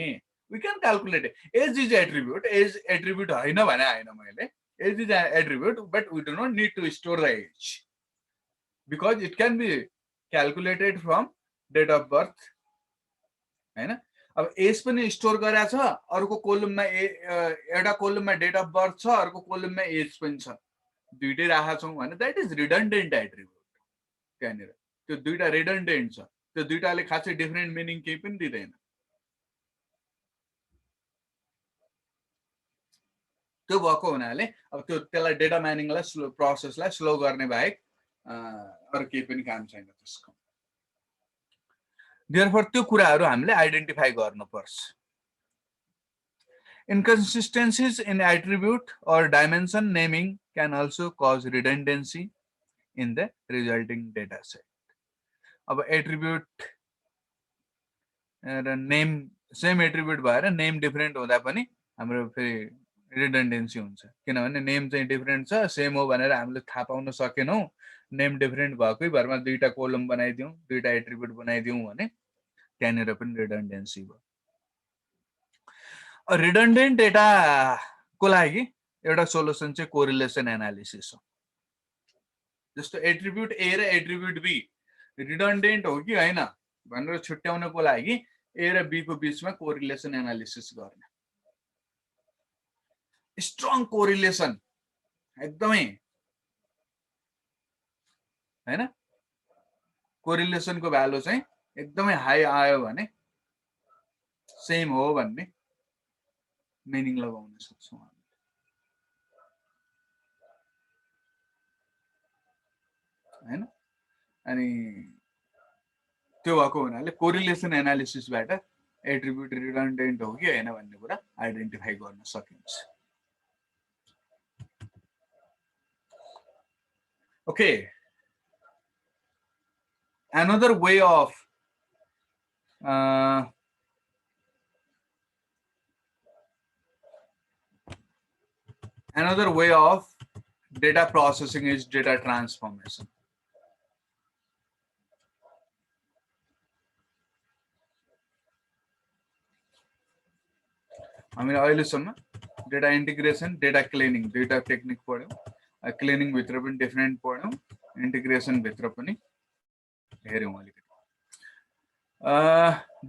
we can calculate age is attribute हैन भने हैन मैले age is attribute but we do not need to store the age because it can be calculated from date of birth हैन अब एज पनि स्टोर गरेछ अर्को कोलममा एउटा कोलममा डेट अफ बर्थ छ अर्को कोलममा एज पनि छ दुईटै राखेका छौं भने दैट इज रिडन्डेन्ट एट्रिब्युट त्यहाँनिर त्यो दुईटा रिडन्डेन्ट छ त्यो दुईटाले खासै डिफरेन्ट मिनिङ केही पनि दिदैन त्यो भएको हुनाले अब त्यसलाई डेटा माइनिङलाई स्लो प्रोसेसलाई स्लो गर्ने बाहेक अरु केही पनि काम छैन त्यसको Therefore, त्यो कुराहरु हामीले आइडेन्टिफाई गर्नुपर्छ Inconsistencies in attribute or dimension naming can also cause redundancy in the resulting data set. अब attribute र name same attribute भएर name different हुँदा पनि हाम्रो फेरि रिडन्डेन्सी हुन्छ किनभने नेम चाहिँ डिफरेन्ट छ सेम हो भनेर हामीले थाहा पाउन सकेनौँ नेम डिफरेन्ट भएकै भरमा दुईटा कोलम बनाइदिउँ दुईटा एट्रिब्युट बनाइदिउँ भने त्यहाँनिर पनि रिडन्डेन्सी भयो रिडन्डेन्ट डेटाको लागि एउटा सोलुसन चाहिँ कोरिलेसन एनालिसिस हो जस्तो एट्रिब्युट ए र एट्रिब्युट बी रिडन्डेन्ट हो कि होइन भनेर छुट्याउनको लागि ए र बी को बीचमा कोरिलेसन एनालिसिस गर्ने स्ट्रङ कोरिलेसन एकदमै हैन कोरिलेसनको भ्यालु चाहिँ एकदमै हाई आयो भने सेम हो भन्ने मिनिङ लगाउन सक्छौँ हैन अनि त्यो भएको हुनाले कोरिलेसन एनालिसिसबाट एट्रिब्युट रिडन्डेन्ट हो कि हैन भन्ने कुरा आइडेन्टिफाई गर्न सकिन्छ Okay, another way of data processing is data transformation. हामीले अहिलेसम्म डेटा इन्टिग्रेसन डेटा क्लिनिङ दुईटा टेक्निक पढ्यौं क्लिनिङ भित्र पनि डिफरेन्ट पढ्यौं इन्टिग्रेसन भित्र पनि हेर्यौं अलिकति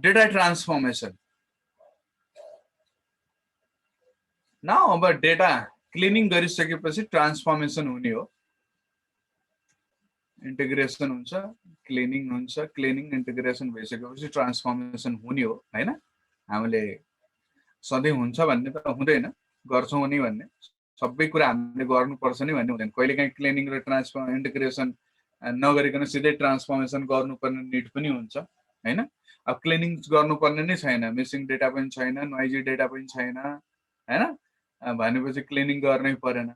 डेटा ट्रान्सफर्मेसन नाउ अब डेटा क्लिनिङ गरिसकेपछि ट्रान्सफर्मेसन हुने हो इन्टिग्रेसन हुन्छ क्लिनिङ इन्टिग्रेसन भइसकेपछि ट्रान्सफर्मेसन हुने हो हैन हामीले सधैँ हुन्छ भन्ने त हुँदैन गर्छौं नि भन्ने सबै कुरा हामीले गर्नुपर्छ नि भन्ने हुँदैन कहिलेकाहीँ क्लिनिङ र इन्टिग्रेसन नगरिकन सिधै ट्रान्सफर्मेसन गर्नुपर्ने निड पनि हुन्छ हैन अब क्लिनिङ गर्नुपर्ने नै छैन मिसिङ डेटा पनि छैन नोइजी डेटा पनि छैन हैन भनेपछि क्लिनिङ गर्नै परेन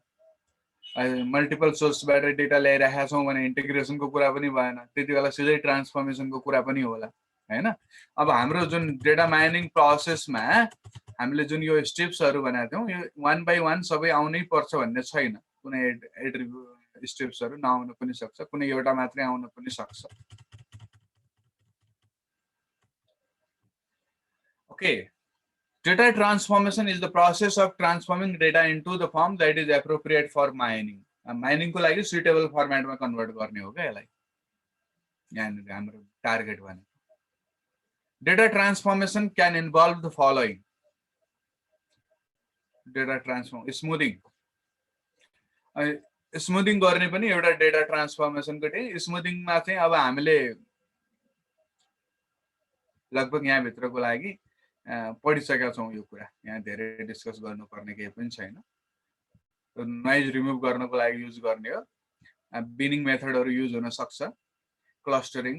मल्टिपल सोर्सबाट डेटा ल्याइराखेका छौँ भने इन्टिग्रेसनको कुरा पनि भएन त्यति बेला सिधै ट्रान्सफर्मेसनको कुरा पनि होला हैन अब हाम्रो जुन डेटा माइनिङ प्रोसेसमा हामीले जुन यो स्टेप्सहरु भनेका थियौं यो वन बाइ वन सबै आउनै पर्छ भन्ने छैन कुनै एट्रिब्युट स्टेप्सहरु नआउन पनि सक्छ कुनै एउटा मात्रै आउन पनि सक्छ okay data transformation is the process of transforming data into the form that is appropriate for mining mining को लागि suitable format मा कन्भर्ट गर्ने हो के यसलाई यहाँ हाम्रो टार्गेट भने data transformation can involve the following data transform smoothing गर्ने पनि एउटा data transformation को smoothing मा चाहिँ अब हामीले लगभग यहाँ भित्रको लागि पढिसकेका छौं यो कुरा यहाँ धेरै डिस्कस गर्नुपर्ने केही पनि छैन नोइज रिमुभ गर्नको लागि युज गर्ने हो बिनिङ मेथडहरु युज हुन सक्छ क्लस्टरिङ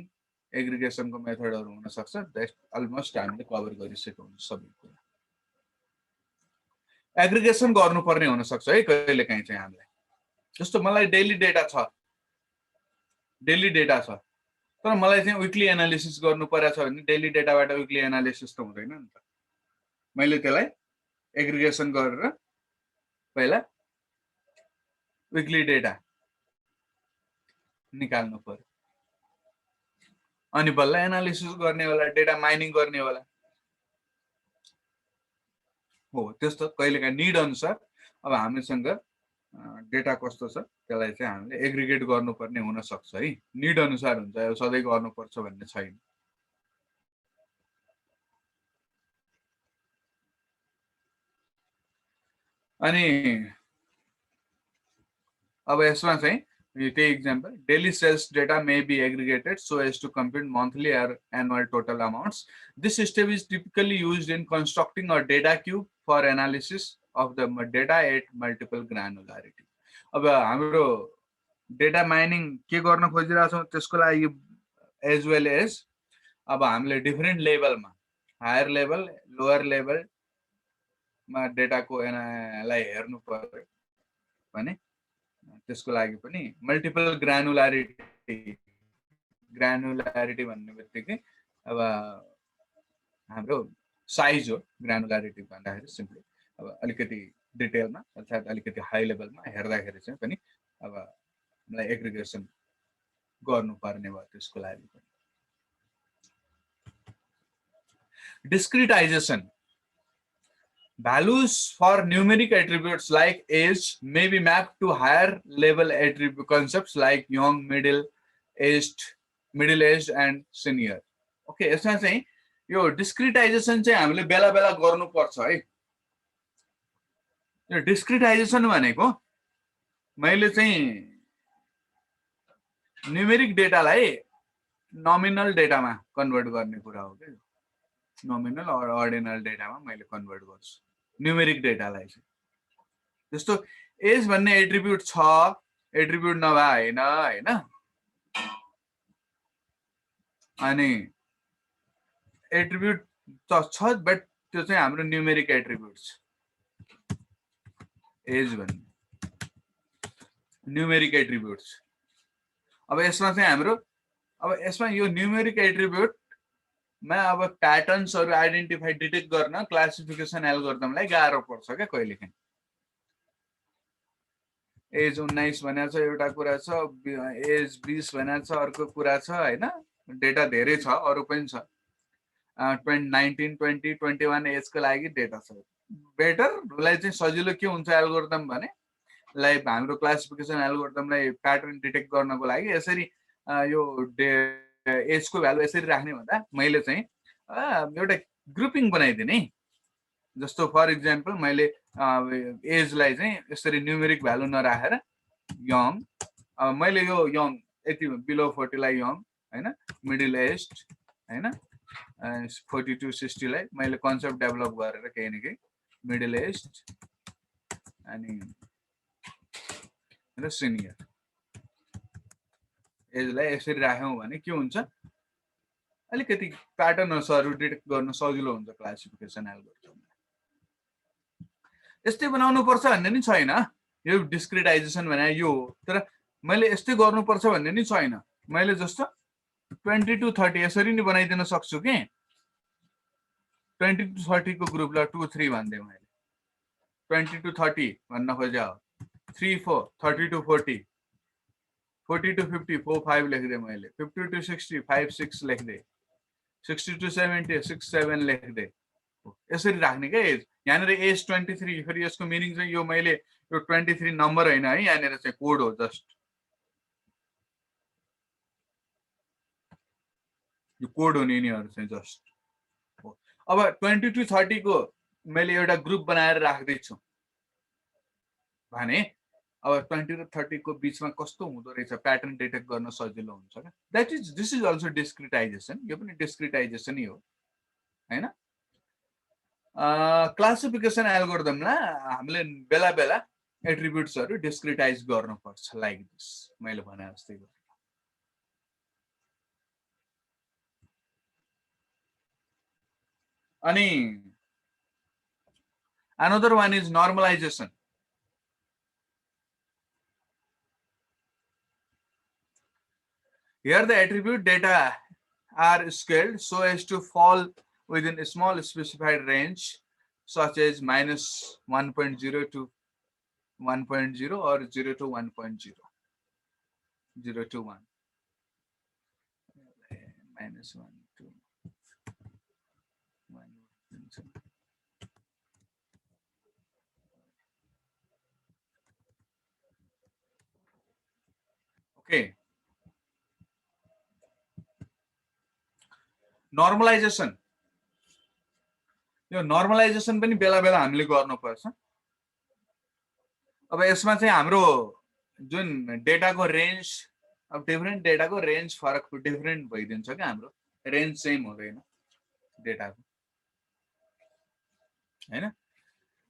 एग्रिगेसनको मेथडहरु हुन सक्छ दैट अलमोस्ट हामीले कभर गरिसकेको हुन्छ सबै कुरा एग्रिगेसन गर्नुपर्ने हुन सक्छ है कहिलेकाहीँ चाहिँ हामीले जस्तो मलाई डेली डेटा छ तर मलाई चाहिँ विकली एनालिसिस गर्नु परेछ भने डेली डेटाबाट विकली एनालिसिस त हुँदैन नि त मैले त्यसलाई एग्रिगेसन गरेर पहिला विकली डेटा निकाल्नु पर्यो अनि बल्ल एनालिसिस गर्ने होला डेटा माइनिङ गर्ने होला हो त्यस्तो कहिलेकाहीँ निड अनुसार अब हामीसँग डेटा कस्तो छ त्यसलाई चाहिँ हामीले एग्रिगेट गर्नुपर्ने हुन सक्छ है निड अनुसार हुन्छ यो सधैँ गर्नुपर्छ भन्ने छैन अनि अब यसमा चाहिँ त्यही example daily sales data may be aggregated so as to compute monthly or annual total amounts. This step is typically used in constructing a data cube for analysis of the data at multiple granularity. अब हाम्रो डेटा माइनिङ के गर्न खोजिरहेका छौं त्यसको लागि एज वेल एज अब हामीले डिफरेन्ट लेभलमा हायर लेभल लोअर लेभलमा डेटाको लाई हेर्नु पर्यो भने त्यसको लागि पनि मल्टिपल ग्रानुलारिटी भन्ने बित्तिकै अब हाम्रो साइज हो ग्रानुलारिटी भन्दाखेरि सिम्पली अब अलिकति डिटेलमा अर्थात् अलिकति हाई लेभलमा हेर्दाखेरि चाहिँ पनि अब हामीलाई एग्रिगेसन गर्नुपर्ने भयो त्यसको लागि पनि discretization. Values for numeric attributes like age may be mapped to higher level attribute concepts like young, middle-aged, and senior. Okay, यसमा चाहिँ यो discretization चाहिँ हामीले बेला बेला गर्नुपर्छ है। यो discretization भनेको मैले चाहिँ न्यूमेरिक डेटालाई नोमिनल डेटामा कन्भर्ट गर्ने कुरा हो के नोमिनल और अर्डिनल डेटामा मैले कन्भर्ट गर्छु न्यूमेरिक डेटालाई चाहिँ जस्तो एज भन्ने एट्रिब्युट छ एट्रिब्युट नभए हैन अनि एट्रिब्युट त छ बट त्यो चाहिँ हाम्रो न्यूमेरिक एट्रिब्युट छ एज भन्ने न्यूमेरिक एट्रिब्युट छ अब यसमा चाहिँ हाम्रो अब यसमा यो न्यूमेरिक एट्रिब्युट मा अब प्याटर्न्सहरु आइडेन्टिफाई डिटेक्ट गर्न क्लासिफिकेसन एल्गोरिदमलाई गाह्रो पर्छ के कहिलेकाहीँ एज 19 भनेको छ एउटा कुरा छ एज 20 भनेको छ अर्को कुरा छ हैन डेटा धेरै छ अरु पनि छ 19 20 21 एज को लागि डेटा छ बेटर लाई चाहिँ सजिलो के हुन्छ एल्गोरिदम भने लाइक हाम्रो क्लासिफिकेसन एल्गोरिदमलाई प्याटर्न डिटेक्ट गर्नको लागि यसरी यो एज को भ्यालु यसरी राख्ने भन्दा मैले चाहिँ एउटा ग्रुपिङ बनाइदिने जस्तो फर एक्जाम्पल मैले एज लाई चाहिँ यसरी न्यूमेरिक भ्यालु नराखेर यङ मैले यो यङ यति बिलो 40 लाई यङ हैन मिडल एज्ड हैन 40 to 60 लाई मैले कन्सेप्ट डेभलप गरेर केही न केही मिडल एज्ड अनि र सिनियर एजलाई यसरी राख्यौं भने के हुन्छ अलिकति प्याटर्नहरु डिटेक्ट गर्न सजिलो हुन्छ क्लासिफिकेसन एल्गोरिदम यस्तै बनाउनु पर्छ भन्ने नि छैन यो डिस्क्रिटाइजेसन भने यो तर मैले यस्तै गर्नु पर्छ भन्ने नि छैन मैले जस्तो 20 to 30 यसरी नि बनाइदिन सक्छु के 20 to 30 को ग्रुपलाई 2 3 भन्दै मैले 20 to 30 भन्न खोजे 3 4 30 to 40 40 to 50 4 5 लेख्दै मैले 50 to 60 5 6 लेख्दै 60 to 70 6 7 लेख्दै यसरी राख्ने के एज यहाँनेर एज 23 फेरि यसको मिनिङ चाहिँ यो मैले यो 23 नम्बर हैन है यहाँनेर चाहिँ कोड हो जस्ट यो कोड हो नि यिनीहरु चाहिँ जस्ट अब 20 to 30 को मैले एउटा ग्रुप बनाएर राख्दै छु भने अब 20 र 30 को बीचमा कस्तो हुँदो रहेछ प्याटर्न डिटेक्ट गर्न सजिलो हुन्छ के that is this is also discretisation यो पनि डिस्क्रिटाइजेसन नै हो हैन क्लासिफिकेसन एल्गोरिदममा हामीले बेला बेला एट्रिब्युट्सहरु डिस्क्रिटाइज गर्नुपर्छ लाइक दिस मैले भने जस्तै अनि another one is normalization here the attribute data are scaled so as to fall within a small specified range such as -1.0 to 1.0 or 0 to 1.0 0 to 1 -1 to 1. Okay. Normalization. यो नर्मलाइजेसन पनि बेला बेला हामीले गर्नुपर्छ अब यसमा चाहिँ हाम्रो जुन डेटाको रेन्ज अब डिफरेन्ट डेटाको रेन्ज फरक डिफरेन्ट भइदिन्छ के हाम्रो रेन्ज सेम हुँदैन डेटाको हैन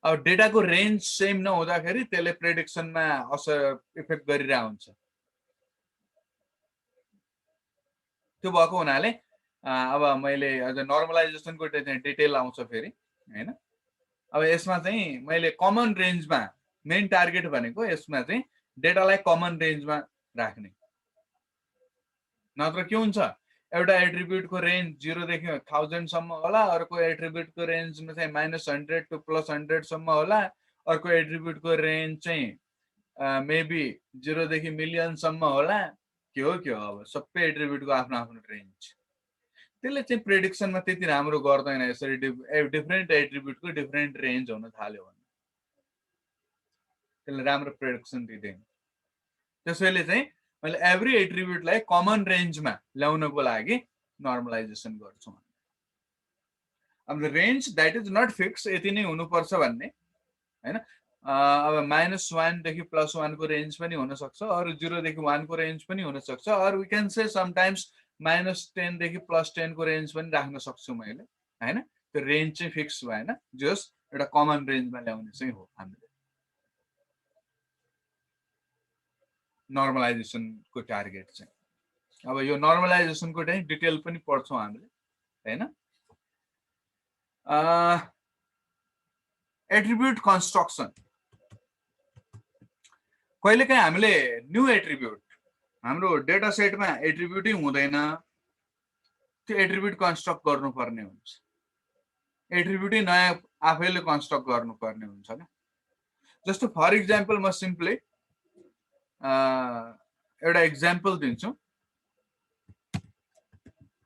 अब डेटाको रेन्ज सेम नहुँदाखेरि त्यसले प्रेडिक्सनमा असर इफेक्ट गरिरहेको हुन्छ त्यो भएको हुनाले अब मैले अझ नर्मलाइजेसनको डिटेल आउँछ फेरि हैन अब यसमा चाहिँ मैले कमन रेन्जमा मेन टार्गेट भनेको यसमा चाहिँ डेटालाई कमन रेन्जमा राख्ने नत्र के हुन्छ एउटा एट्रिब्युटको रेन्ज 0 देखि 1000 सम्म होला अर्को एट्रिब्युटको रेन्जमा चाहिँ -100 to +100 सम्म होला अर्को एट्रिब्युटको रेन्ज चाहिँ मेबी 0 देखि मिलियन सम्म होला के हो अब सबै एट्रिब्युटको आफ्नो आफ्नो रेन्ज त्यसले चाहिँ प्रेडिक्सनमा त्यति राम्रो गर्दैन यसरी डिफरेन्ट एट्रिब्युटको डिफरेन्ट रेन्ज हुन थाल्यो भने त्यसले राम्रो प्रेडिक्सन दिँदैन त्यसैले चाहिँ मैले एभ्री एट्रिब्युटलाई कमन रेन्जमा ल्याउनको लागि नर्मलाइजेसन गर्छु अब range that is not fix यति नै हुनुपर्छ भन्ने हैन अब -1 देखि +1 को रेन्ज पनि हुन सक्छ अरु 0 देखि 1 को रेन्ज पनि हुन सक्छ or we can say sometimes -10 देखि +10 को रेन्ज पनि राख्न सक्छु मैले हैन त्यो रेन्ज चाहिँ फिक्स भएन जस्ट एउटा कमन रेन्जमा ल्याउने चाहिँ हो हामीले नर्मलाइजेसनको टार्गेट चाहिँ अब यो नर्मलाइजेसनको चाहिँ डिटेल पनि पढ्छौं हामीले हैन एट्रिब्युट कन्स्ट्रक्सन कहिलेकाहीँ हामीले न्यू एट्रिब्युट हाम्रो डेटा सेटमा एट्रिब्युटै हुँदैन त्यो एट्रिब्युट कन्स्ट्रक्ट गर्नुपर्ने हुन्छ एट्रिब्युटै नयाँ आफैले कन्स्ट्रक्ट गर्नुपर्ने हुन्छ के जस्तो फर एक्जाम्पल म सिम्पली एउटा एक्जाम्पल दिन्छु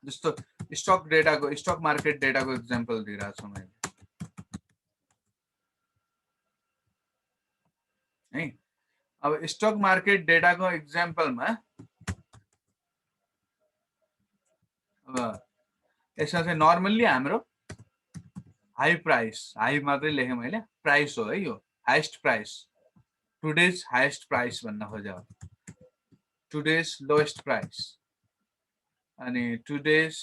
जस्तो स्टक मार्केट डेटाको एक्जाम्पल दिइरहेको छु मैले है अब स्टक मार्केट डेटाको एक्जाम्पलमा अब यसमा चाहिँ नर्मल्ली हाम्रो हाई प्राइस हाई मात्रै लेखेँ मैले प्राइस हो है यो highest price today's highest price भन्न खोजे हो टुडेज लोएस्ट प्राइस अनि टुडेज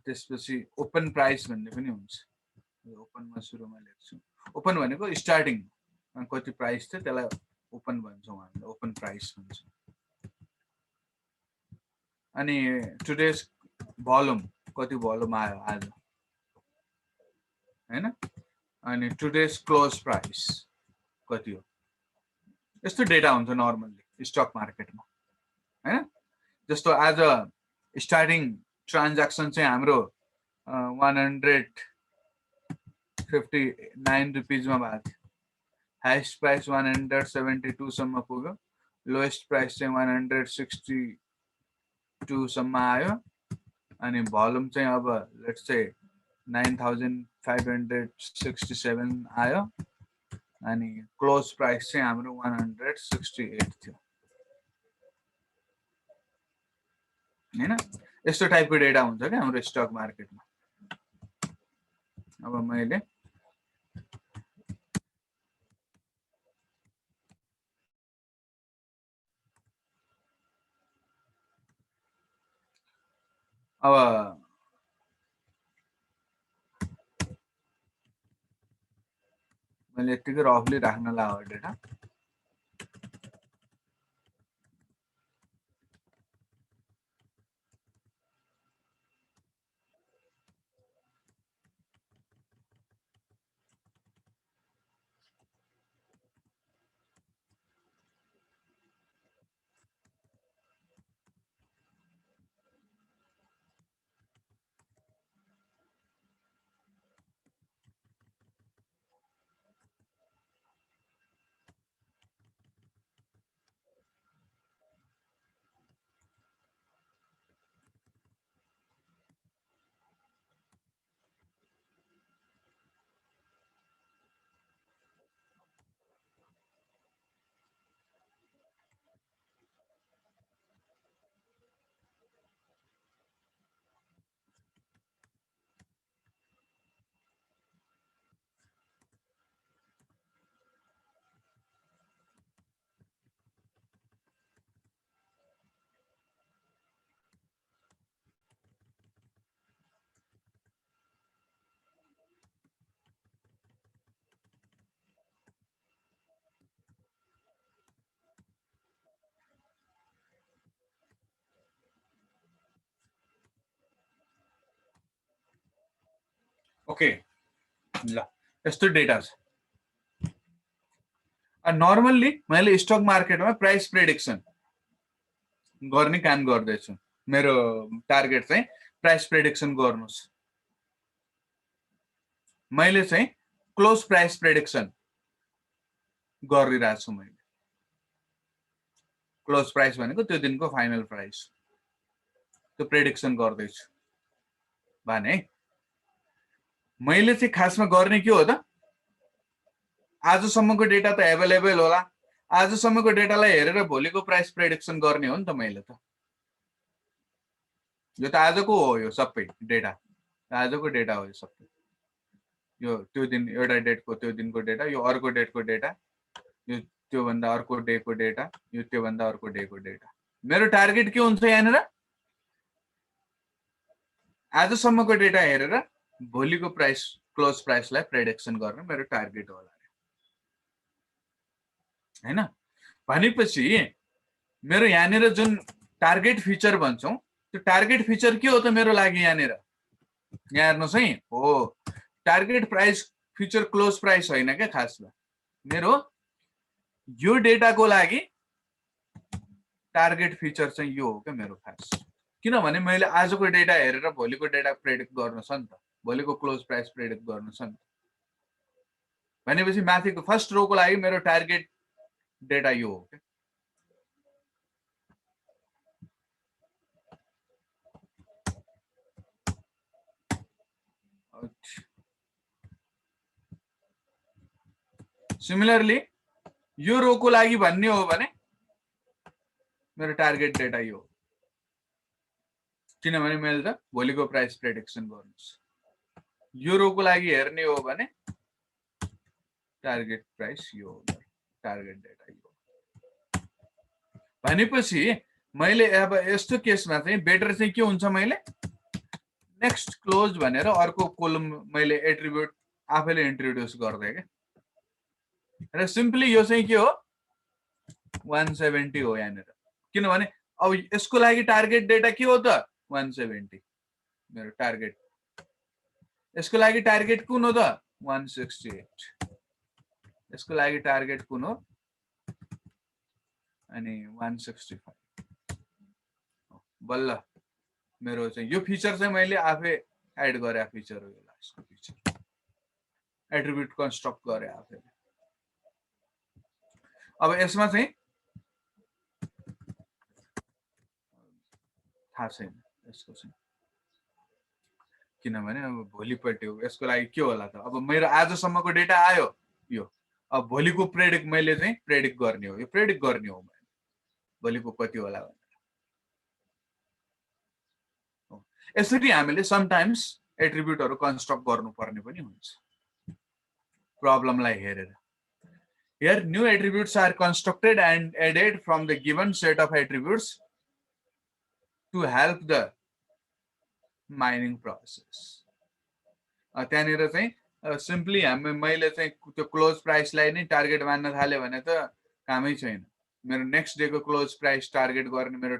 त्यसपछि ओपन प्राइस भन्ने पनि हुन्छ ओपनमा सुरुमा लेख्छु ओपन भनेको स्टार्टिङ कति प्राइस थियो त्यसलाई ओपन भन्छौँ हामीले ओपन प्राइस भन्छ अनि टुडेज भोल्युम कति भोल्युम आयो आज हैन अनि टुडेज क्लोज प्राइस कति हो यस्तो डेटा हुन्छ नर्मल्ली स्टक मार्केटमा हैन जस्तो आज स्टार्टिङ ट्रान्ज्याक्सन चाहिँ हाम्रो 159 रुपीजमा भएको थियो हाइएस्ट प्राइस 172 सम्म पुग्यो लोएस्ट प्राइस चाहिँ 162 सम्म आयो अनि भोल्युम चाहिँ अब लेट्स से 9567 आयो अनि क्लोज प्राइस चाहिँ हाम्रो 168 थियो हैन यस्तो टाइपको डेटा हुन्छ के हाम्रो स्टक मार्केटमा अब मैले अब मैले यतिकै रफली राख्न लाग्यो डेटा ओके ल यस्तो डेटा छ नर्मल्ली मैले स्टक मार्केटमा प्राइस प्रेडिक्सन गर्ने काम गर्दैछु मेरो टार्गेट चाहिँ प्राइस प्रेडिक्सन गर्नुस् मैले चाहिँ क्लोज प्राइस प्रेडिक्सन गरिरहेको छु मैले। क्लोज प्राइस भनेको त्यो दिनको फाइनल प्राइस, त्यो प्रेडिक्सन गर्दैछु भने मैले चाहिँ खासमा गर्ने के हो त, आजसम्मको डेटा त एभाइलेबल होला, आजसम्मको डेटालाई हेरेर भोलिको प्राइस प्रेडिक्सन गर्ने हो नि त मैले त। यो त आजको हो, यो सबै डेटा आजको डेटा हो, यो सबै यो त्यो दिन एउटा डेटको त्यो दिनको डेटा, यो अर्को डेटको डेटा, यो त्योभन्दा अर्को डेको डेटा, यो त्योभन्दा अर्को डेको डेटा। मेरो टार्गेट के हुन्छ यहाँनिर, आजसम्मको डेटा हेरेर भोलिको प्राइस क्लोज प्राइसलाई प्रेडिक्सन गर्न मेरो टार्गेट होला हैन। भनेपछि मेरो यहाँनिर जुन टार्गेट फिचर भन्छौँ, त्यो टार्गेट फिचर के हो त मेरो लागि यहाँनिर, यहाँ हेर्नुहोस् है, हो target price feature close price होइन क्या खासमा, मेरो यो डेटाको लागि टार्गेट फिचर चाहिँ यो हो क्या मेरो खास। किनभने मैले आजको डेटा हेरेर भोलिको डेटा प्रेडिक्ट गर्नु छ नि त, भोलिको क्लोज प्राइस प्रेडिक्ट गर्नु छ नि त। भनेपछि माथिको फर्स्ट रोको लागि मेरो टार्गेट डेटा यो हो क्या। सिमिलरली यो रोको लागि भन्ने हो भने मेरो टार्गेट डेटा यो हो, किनभने मैले त भोलिको प्राइस प्रेडिक्सन गर्नु छ। यो रोको लागि हेर्ने हो भने टार्गेट प्राइस यो हो, टार्गेट डेटा यो। भनेपछि मैले अब यस्तो केसमा चाहिँ बेटर चाहिँ के हुन्छ, मैले नेक्स्ट क्लोज भनेर अर्को कोलम मैले एट्रिब्युट आफैले इन्ट्रोड्युस गर्दै क्या। र सिम्पली यो चाहिँ के हो 170 हो यहाँनिर, किनभने अब यसको लागि टार्गेट डेटा के हो त 170 मेरो टार्गेट। यसको लागि टार्गेट कुन हो त 168, यसको लागि टार्गेट कुन हो अनि 165। बल्ल मेरो चाहिँ यो फिचर चाहिँ मैले आफै एड गरे फिचर हो, यो लास्टको फिचर एट्रिब्युट कन्स्ट्रक्ट गरे आफैले। अब यसमा चाहिँ थाहा छैन यसको चाहिँ, किनभने अब भोलिपल्ट हो, यसको लागि के होला त, अब मेरो आजसम्मको डेटा आयो यो, अब भोलिको प्रेडिक्ट मैले चाहिँ प्रेडिक्ट गर्ने हो, यो प्रेडिक्ट गर्ने हो मैले भोलिको कति होला भनेर। यसरी हामीले समटाइम्स एट्रिब्युटहरु कन्स्ट्रक्ट गर्नुपर्ने पनि हुन्छ प्रब्लमलाई हेरेर। Here new attributes are constructed and added from the given set of attributes to help the mining process. त्यहाँनिर चाहिँ सिम्पली मैले चाहिँ त्यो क्लोज प्राइसलाई नै टार्गेट मान्न थाले भने त कामै छैन। मेरो नेक्स्ट डे को क्लोज प्राइस टार्गेट गर्ने मेरो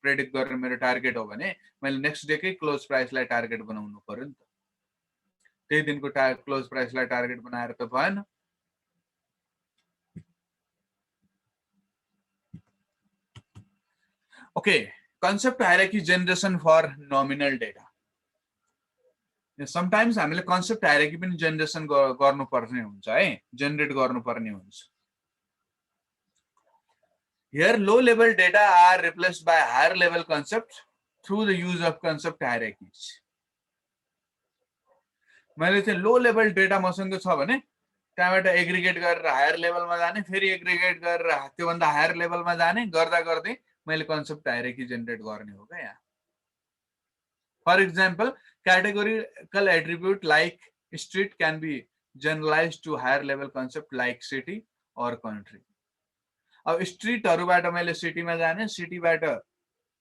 प्रेडिक्ट गर्ने मेरो टार्गेट हो भने मैले नेक्स्ट डे कै क्लोज प्राइसलाई टार्गेट बनाउनु पर्यो नि त। त्यही दिनको क्लोज प्राइसलाई टार्गेट बनाएर त भएन। Okay, concept hierarchy generation for nominal data. Sometimes हामीले concept hierarchy पनि generation गर्नुपर्ने हुन्छ है, generate गर्नुपर्ने हुन्छ। Here low level data are replaced by higher level concepts through the use of concept hierarchies. मैले चाहिँ लो लेभल डेटा मसँग छ भने त्यहाँबाट एग्रिगेट गरेर हायर लेभलमा जाने, फेरि एग्रिगेट गरेर त्योभन्दा हायर लेभलमा जाने, गर्दा गर्दै मैले कन्सेप्ट हायरार्की जेनेरेट गर्ने हो क्या यहाँ। For example categorical attribute like street can be generalized to higher level concept like city or country. अब स्ट्रीटहरुबाट मैले सिटीमा जाने, सिटीबाट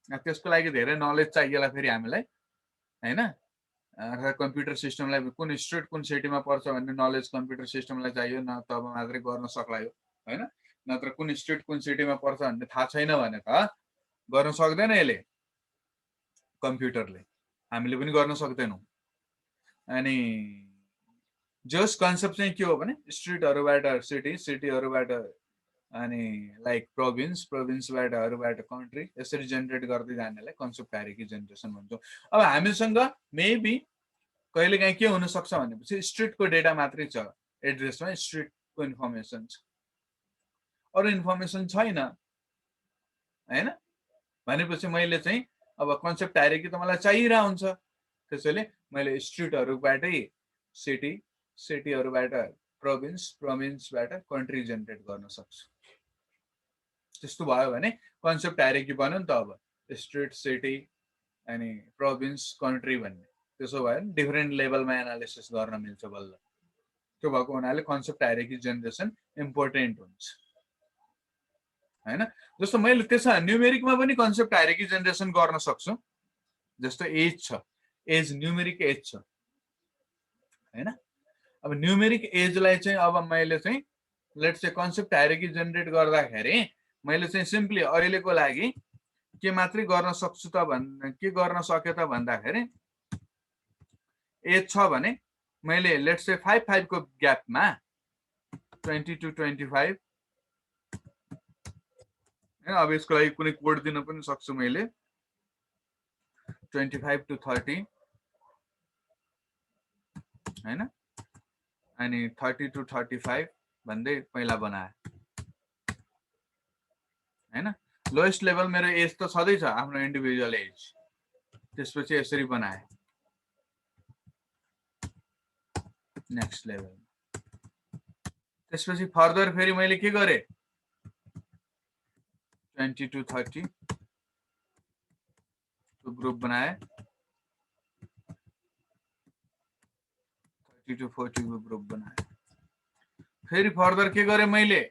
त्यसको लागि धेरै नलेज चाहिएला फेरि हामीलाई हैन। कम्प्युटर सिस्टमलाई कुन स्ट्रीट कुन सिटीमा पर्छ भन्ने नलेज कम्प्युटर सिस्टमलाई चाहियो, न तब मात्रै गर्न सक्ला यो हैन। नत्र कुन स्ट्रीट कुन सिटीमा पर्छ भन्ने थाहा छैन भने त गर्न सक्दैन यसले, कम्प्युटरले, हामीले पनि गर्न सक्दैनौं। अनि जस कन्सेप्ट चाहिँ के हो भने स्ट्रीटहरुबाट सिटी, सिटीहरुबाट अनि लाइक प्रोभिन्स, प्रोभिन्सबाटहरुबाट कन्ट्री, यसरी जेनेरेट गर्दै जानेलाई कन्सेप्ट हायरार्की जेनेरेसन भन्छौं। अब हामीसँग मेबी कहिलेकाहीँ के हुन सक्छ भनेपछि स्ट्रिटको डेटा मात्रै छ, एड्रेसमा स्ट्रिटको इन्फर्मेसन छ, अरू इन्फर्मेसन छैन हैन। भनेपछि मैले चाहिँ अब कन्सेप्ट हायरार्की त मलाई चाहिरहेको हुन्छ, त्यसैले मैले स्ट्रिटहरुबाटै सिटी, सिटीहरुबाट प्रोभिन्स, प्रोभिन्सबाट कन्ट्री जेनेरेट गर्न सक्छु। त्यस्तो भयो भने कन्सेप्ट हायरार्की बन्यो नि त। अब स्ट्रिट, सिटी अनि प्रोभिन्स, कन्ट्री भन्ने, त्यसो भयो भने डिफरेन्ट लेभलमा एनालिसिस गर्न मिल्छ बल्ल। त्यो भएको हुनाले कन्सेप्ट हायरार्की जेनेरेसन इम्पोर्टेन्ट हुन्छ हैन। जस्तो मैले त्यसमा न्यूमेरिकमा पनि कन्सेप्ट हायरार्की जेनेरेसन गर्न सक्छु। जस्तो एज छ, एज न्यूमेरिक एज छ हैन। अब न्यूमेरिक एजलाई चाहिँ अब मैले चाहिँ let's say concept hierarchy generate गर्दाखेरि मैले चाहिँ सिम्पली अहिलेको लागि के मात्रै गर्न सक्छु त के गर्न सके त भन्दाखेरि एज छ भने मैले लेट्स से 5 को ग्यापमा 20 to 25 हैन। अब यसको लागि कुनै कोड दिन पनि सक्छु मैले 25 to 30 हैन, अनि 30 to 35 भन्दै पहिला बनाए हैन। लोएस्ट लेभल मेरो एज त छँदै छ, आफ्नो इन्डिभिजुअल एज। त्यसपछि यसरी बनाए नेक्स्ट लेभल। त्यसपछि फर्दर फेरि मैले के गरे 20 to 30 को ग्रुप बनाए, 30 to 40 को ग्रुप बनाए। फेरि फर्दर के गरे मैले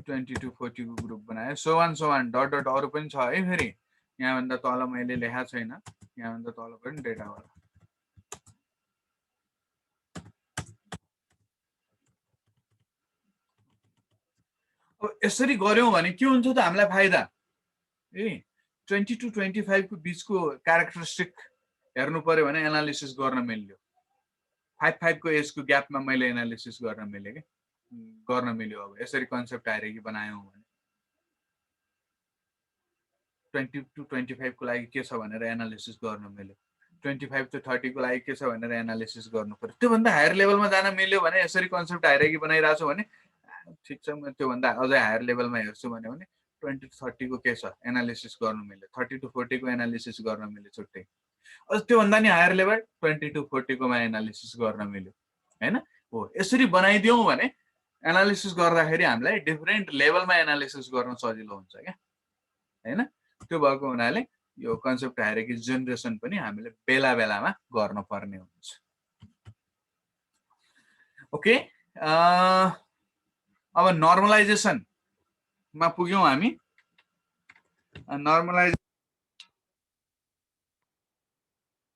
20 to 40 को ग्रुप बनाए। सो वान डट डट अरु पनि छ है। फेरि यहाँ भन्दा तल मैले लेखा छैन, यहाँ भन्दा तल पनि डेटा होला। अब यसरी गर्यौं भने के हुन्छ त हामीलाई फाइदा ए 20 to 25 को बीचको क्यारेक्टरिस्टिक हेर्नु पर्यो भने एनालिसिस गर्न मिल्यो। 5 को एजको ग्यापमा मैले एनालिसिस गर्न मिल्यो के गर्न मिल्यो। अब यसरी कन्सेप्ट हायरार्की बनायौं भने 20 to 25 को लागि के छ भनेर एनालिसिस गर्न मिल्यो, 25 to 30 को लागि के छ भनेर एनालिसिस गर्नु पर्यो। त्यो भन्दा हायर लेभलमा जान मिल्यो भने यसरी कन्सेप्ट हायरार्की बनाइरा छु भने ठीक छ। म त्यो भन्दा अझै हायर लेभलमा हेर्छु भने 20 to 30 को के छ एनालिसिस गर्नु मिल्यो, 30 to 40 को एनालिसिस गर्न मिल्यो छुट्टै। अझ त्यो भन्दा नि हायर लेभल 20 to 40 को मा एनालिसिस गर्न मिल्यो हैन। हो यसरी बनाइदियौं भने एनालिसिस गर्दाखेरि हामीलाई डिफरेन्ट लेभलमा एनालिसिस गर्न सजिलो हुन्छ क्या हैन। त्यो भएको हुनाले यो कन्सेप्ट हायरार्की जेनेरेसन पनि हामीले बेला बेलामा गर्न पर्ने हुन्छ। ओके, अब नर्मलाइजेसन मा पुग्यौं हामी। नर्मलाइज